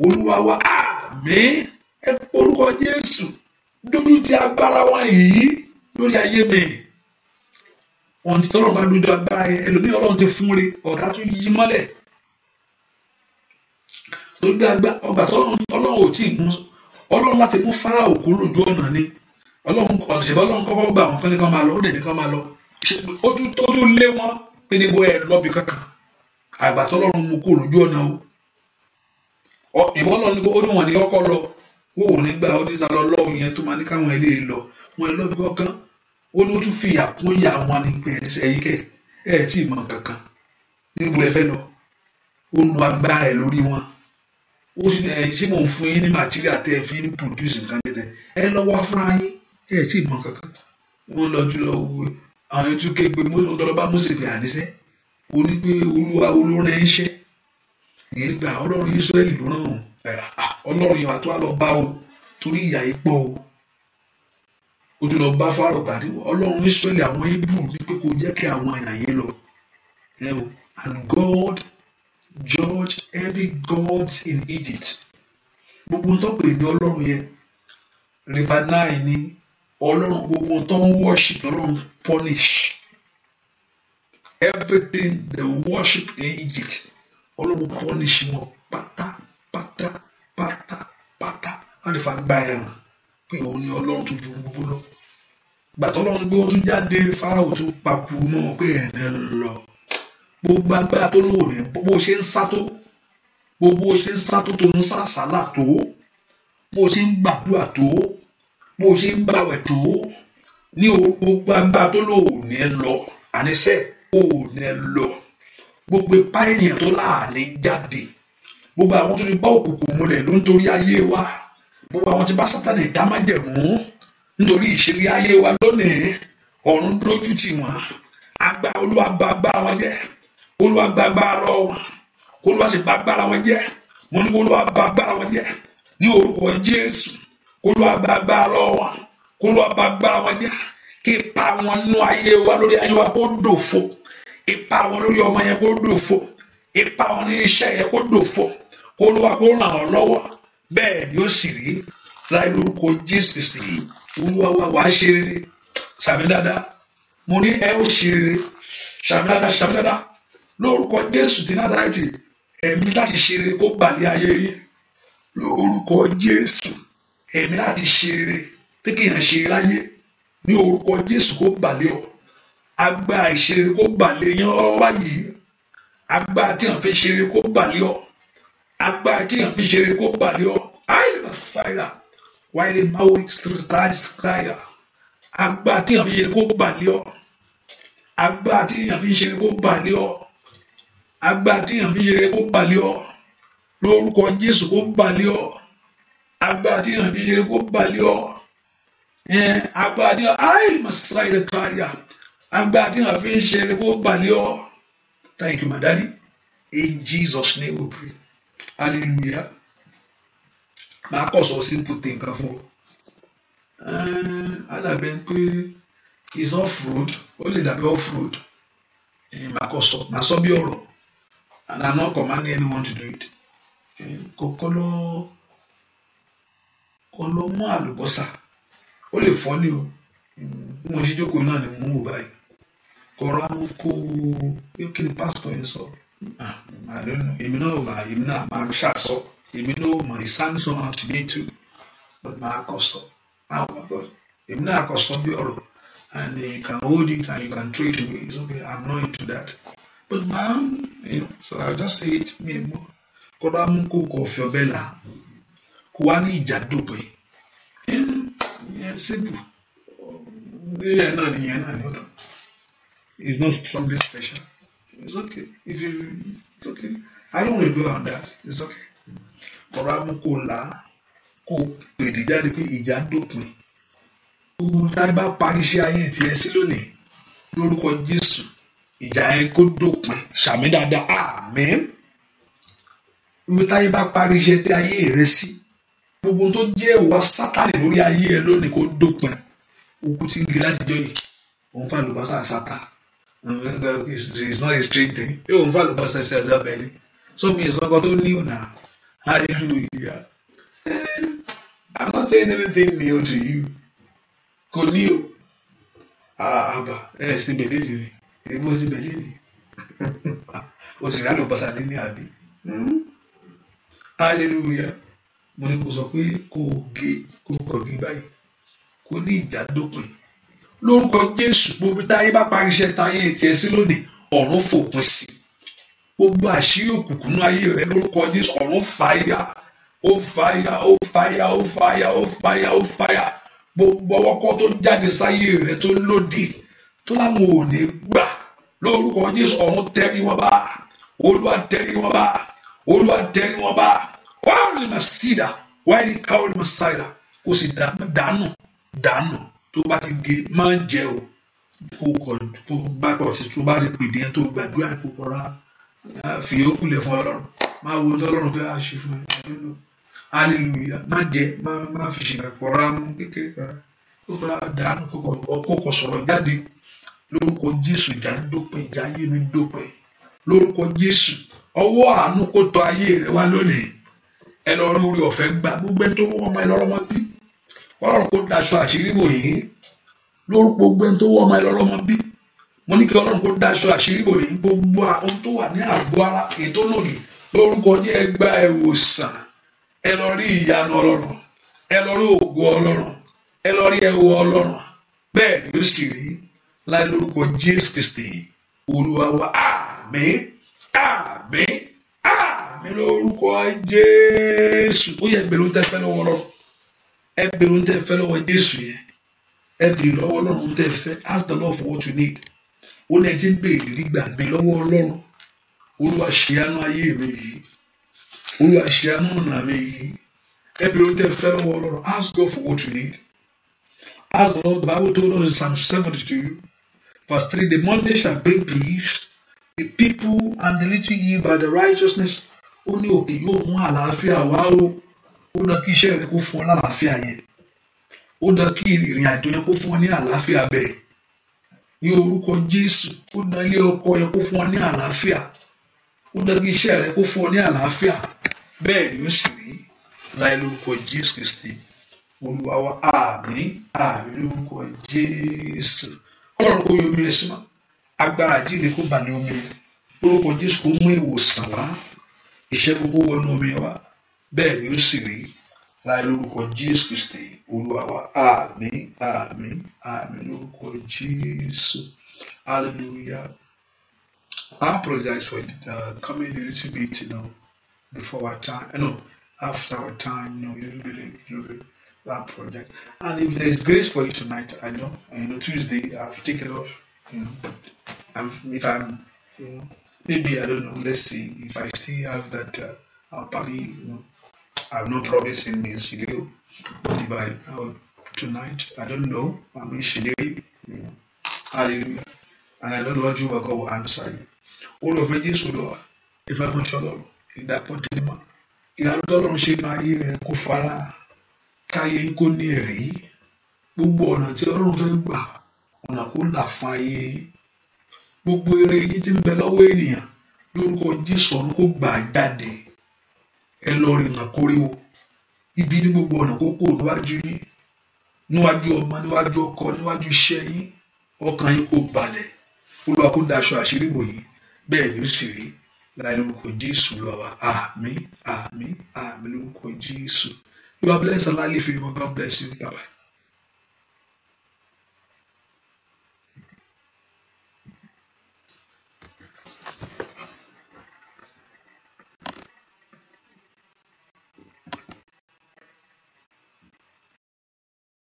A: Olúwa wa àmín ẹ orúkọ Jésù dójú ti agbára wa yìí lórí ayé mi ohun tí tọ́lọ́run bá dójú agbára yẹn ẹlòmíì Ọlọ́run ti fún rí ọ̀gá tún yí mọ́lẹ̀ lójú agbára ọgbà Ọlọ́run ò tí ì mú Ọlọ́run láti mú Fáráò kúrò lójú ọ̀nà ni Ọlọ́run kọ́kọ́ gbà wọn kán máa lọ ó dẹ̀ ní kán máa lọ ojú lé wọn pé níbo ẹ lọ́bì kankan àgbà tọ́lọ́run mú kúrò lójú ọ̀nà o ìwọ́n lọ ní kó ní wọn ní kọ́kọ́ lọ wọ́n wò nígbà ó ní sálọ lọ́wọ́ yẹn tó máa ní káwọn ilé lọ wọn lọ bí kọ́kán ó ní ó tún fi àkún yà wọn ní pé ẹ̀yìn kẹ̀ ẹ̀ tí ì mọ̀ kankan níbo ẹ fẹ́ lọ ó nu agbára ẹ̀ lórí wọn ó sì ṣé mò ń fún yín ní material tẹ́ ẹ fi ń produce nǹkan tẹ́tẹ́ ẹ lọ wá fúnra yín ẹ̀ tí ì mọ̀ kankan wọ́n lọ jùlọ wo àwọn ètò kéèpé lọ́ba Mósè pé àníṣe ó ní pé Olúwa olórin ẹ̀ ń ṣẹ́ èyí gba Ọlọ́run Ísírẹ́lì ló ràn Ọlọ́run yẹn wà tó wà lọ bá o torí ìyà yìí pọ̀ o ó tún lọ bá Fáráò pàdé Ọlọ́run Ísírẹ́lì àwọn Hébérù ní pé kò jẹ́ kí àwọn èèyàn yẹn lọ and God judged every gods in Egypt gbogbo tó pè ní ọlọ́run yẹn river Nile ni ọlọ́run, gbogbo tó ń worship ọlọ́run punish everything they worship in Egypt ọlọ́run punish wọn pátápátá wọ́n lè fa gbá ẹ̀ràn pé òun ni ọlọ́run tó ju gbogbo lọ. Gbàtọ́ ọlọ́run gbé wọn tún jáde Fáráò tó pakú mọ́ wọn pé ẹ̀ẹ́nẹ́ lọ. Gbogbo agbára tó lówó ní bó ṣe ń sá tó, gbogbo ṣe ń sá tó tó ń sá àsálà tó, bó ṣe ń gbàdúrà tó, bó ṣe ń gbàwẹ̀ tó, ní gbogbo agbára tó lówó ní lọ àníṣe ò ní lọ. Gbogbo ipá ènìyàn tó láàánú jáde, gbogbo àwọn tó ní bá òkùnkùn múlẹ̀ ló ń torí ayé wa, gbogbo àwọn tí bá Sátánì dá májẹ̀mú nítorí ìṣeré ayé wa lónìí, ọ̀run dójú tì wọ́n. Agbára Olúwa bà agbára wọn jẹ́, Olúwa gba agbára lọ́wọ́ wọn, Olúwa sì bà agbára wọn jẹ́. Mo ní Olúwa bà agbára wọn jẹ́ ní orúkọ Jésù. Olúwa gba agbára lọ́wọ́ wọn, Olúwa bà agbára wọn jẹ́. Kí ipa wọn nú ayé wa lórí ayé wa kó dòfo, ipa wọn lórí ọmọ yẹn kó dòfo, ipa wọn ní iṣẹ́ yẹn kó dòfo. Olúwa kó ràn ọ́ lọ́wọ́, bẹ́ẹ̀ ni ó sì rí láì lórúkọ Jésù Kristi. Olúwa wa wàá ṣe rere, ṣàmì dáadáa. Mo ní ẹ ó ṣe rere, ṣàmì dáadáa lórúkọ Jésù ti Násárẹ́tì. Ẹ̀mí láti ṣe rere kó balẹ̀ ayé yín lórúkọ Jésù. Ẹ̀mí láti ṣe rere pé kí èèyàn ṣe láyé ní orúkọ Jésù kó balẹ̀ ọ. Agbára ìṣeré kó balẹ̀ yín lọ́wọ́ báyìí. Agbára tí èèyàn fi ṣe rere kó balẹ̀ ọ. Agbára tí èèyàn fi ṣe rere kó balẹ̀ ọ. Àìlè sáyà wáyé máa wí sáyà. Agbára tí èèyàn fi ṣe rere kó balẹ̀ ọ. Agbára tí èèyàn fi ṣe rere kó balẹ̀ ọ. Agbára tí èèyàn fi ṣe rere kó balẹ̀ ọ. Lórúkọ Jésù kó balẹ̀ ọ. Agbára tí èèyàn fi ṣe rere kó balẹ̀ ọ. Agbára tí àìlè máa sáyà káyà. Agbára tí èèyàn fi ṣe rere kó balẹ̀ ọ. Thank you, my daddy. In Jesus' name we pray. Hallelujah. Màá kọ̀ sọ simple thing kan fún ọ. Àdàbẹ̀ pé it's off road, ó lè dàbí off road. Màá kọ̀ sọ, màá sọ bí ọ̀rọ̀. And I'm not commanding anyone to do it. Kọ́ lọ mú àlùbọ́sà. Ó lè fọ́ ní o. Bí mo ṣe jókòó náà ni mo ń wò báyìí. Kọ̀ọ̀rọ̀ àwọn kó kí ni pásítọ̀ yẹn sọ. I don't know. Èmi náà máa ṣàṣọ. Èmi náà mọ̀ it sounds somehow to me too. But máa kọ̀ sọ. Èmi náà kọ̀ sọ bí ọ̀rọ̀. And you can hold it and you can throw it away. It's okay. I'm not into that. But man, so I'll just say it. Kọ̀ọ̀rọ̀ àwọn kó fi ọbẹ̀ là. Kó wá ní ìjà dópin. Simple. It's not something special. It's okay. It's okay. I don't want to go on that. It's okay. Kọ̀ọ̀rọ̀ kò là kò pèdè jáde pé ìjà dópin. Gbogbo táyé bá parí iṣẹ́ ayé tiẹ̀ sí lónìí lórúkọ Jésù ìjà yẹn kó dópin. Ṣàmì dáadáa. Àmín. Gbogbo táyé bá parí iṣẹ́ tí ayé rẹ sí. Gbogbo tó jẹ́ ìwà Sátánì lórí ayé ẹ lónìí kó dópin. Okú tí ń gbé láti jọ yìí. Òun fà lùbọ́sà sátá. It's not a strange thing. Òun fà lùbọ́sà sí ẹ̀sẹ̀ bẹ́ẹ̀ ni. So mi ìsọkọ tó ní ọ̀nà. Hallelujah. I'm not saying anything new to you. Kò ní o. Àbá sí bẹ̀lẹ́ ni. Èbó sí bẹ̀lẹ́ ni. O sì rà lùbọ́sà ní àbí. Hallelujah. Mo ní kò sọ pé kò kọ̀ gé báyìí. Kò ní ìjà dópin. Lórúkọ Jésù gbogbo táyé bá parí iṣẹ́ táyé tiẹ̀ sí lónìí ọ̀run fòpin sí. Gbogbo àṣírí òkùnkùn ní ayé rẹ lórúkọ Jésù ọ̀run fàyà. Ó fàyà, ó fàyà, ó fàyà, ó fàyà, ó fàyà. Gbogbo ọwọ́kọ́ tó jáde sáyé rẹ tó lòdì tó láwọn ò ní gbà. Lórúkọ Jésù ọ̀run tẹrí wọn bá. Olúwa tẹrí wọn bá. Olúwa tẹrí wọn bá. Wàá lè máa sídà. Wàá ní káwọ́ lè máa sáyà. Kò sì dànù. Tó bá ti gé máa ń jẹ o tó bá kọ̀ sí tó bá ti pèdè yẹn tó gbàdúrà kó kọ́ra fi yókù lẹ̀ fún Ọlọ́run máa wo Ọlọ́run fẹ́ ṣe fún ẹ. Hallelujah. Má jẹ má fi ṣìkà kọ́ra mú kékeré kọ́ra kó kọ́ra dànù kókò sọ̀rọ̀ jáde lórúkọ Jésù. Ìjà ń dópin, ìjà ayé mi dópin lórúkọ Jésù. Ọwọ́ àánú kó tọ ayé rẹ wá lónìí. ẹ lọ rí orí ọ̀fẹ́ gbà gbogbo ẹni tó wọ́n ọmọ ẹ lọ́rọ́ mọ́ bí ọlọ́run kó daṣọ àṣírí bò yín lórúkọ gbogbo ẹni tó wọ́n ọmọ ẹ lọ́rọ́ mọ́ bí mo ní kí ọlọ́run kó daṣọ àṣírí bò yín gbogbo ohun tó wà ní àgọ́ ara èyí tó lòdì lórúkọ jẹ́ ẹ gba ìwòsàn ẹ lọ rí ìyanu ọlọ́run ẹ lọ rí ògo ọlọ́run ẹ lọ rí ẹwọ ọlọ́run bẹ́ẹ̀ ni ó sì rí láì lórúkọ Jésù Kristi Olúwa wa àmín àmín àmín lórúkọ Jésù. Ó yẹ bẹ̀rù tẹ́ fẹ́ lọ́wọ́ ọlọ́run ẹ bẹ̀rù tẹ́ fẹ́ lọ́wọ́ Jésù yẹn ẹ bẹ̀rù lọ́wọ́ ọlọ́run tẹ́ fẹ́ ask the Lord for what you need. Ó ní ẹ ti ń bèèrè rí gbàgbé lọ́wọ́ ọlọ́run. Olúwa ṣe àánú ayé mi yìí Olúwa ṣe àánú ọ̀nà mi yìí ẹ bẹ̀rù tẹ́ fẹ́ lọ́wọ́ ọlọ́run. Ask God for what you need. Ask the Lord. The Bible told us in Psalm 72 verse 3, the mountain shall bring peace, the people and the little yield by the righteousness. Ó ní òkè yóò mú àlàáfíà wá o. Ó dá kí iṣẹ́ rẹ kó fún ọ lálàáfíà yẹn. Ó dá kí ìrìn àjò yẹn kó fún ọ ní àlàáfíà bẹ́ẹ̀. Ní orúkọ Jésù, ó dá ilé ọkọ yẹn kó fún ọ ní àlàáfíà. Ó dá kí iṣẹ́ rẹ kó fún ọ ní àlàáfíà. Bẹ́ẹ̀ ni ó sì rí láì lórúkọ Jésù Kristi Olúwa wa àmín àmín lórúkọ Jésù. Ọlọ́run kó yọ omi ẹ sí mọ́ agbára àjíǹde kó bà ní omi lórúkọ Jésù kó mú ìwòsàn wá ìṣẹ́gun kó wọnú omi wá bẹ́ẹ̀ ni ó sì rí láì lórúkọ Jésù Kristi Olúwa wa àmín àmín àmín lórúkọ Jésù. Hallelujah. I apologize for coming a little bit, before our time. After our time, a little bit. That project. And if there is grace for you tonight, I know, Tuesday I've taken off, if I'm, maybe, I don't know, let's see, if I still have that, I'll probably, I have no promise in this video, but if I, tonight, I don't know, hallelujah, and I know Lord you God will answer you. All of Jesus, Lord, if I want your in that particular, you have done shame my ear and kufara. Káyé kó ní ẹ̀rí gbogbo ọ̀nà tí Ọlọ́run fẹ́ gbà ọ̀nà kó là fún ayé gbogbo eré yìí tí ń bẹ lọ́wọ́ ènìyàn lórúkọ Jésù ọ̀run kó gbà jáde ẹ lọ rìnà kóríwó ibi ní gbogbo ọ̀nà kó kó níwájú yín níwájú ọmọ níwájú ọkọ níwájú iṣẹ́ yín ọkàn yín kó balẹ̀ Olúwa kó daṣọ àṣírí bò yín bẹ́ẹ̀ ni ó sì rí láì lórúkọ Jésù lọ́wọ́ àmín àmín àmín lórúkọ Jésù. You are blessed and highly favored. God bless you. Bye bye.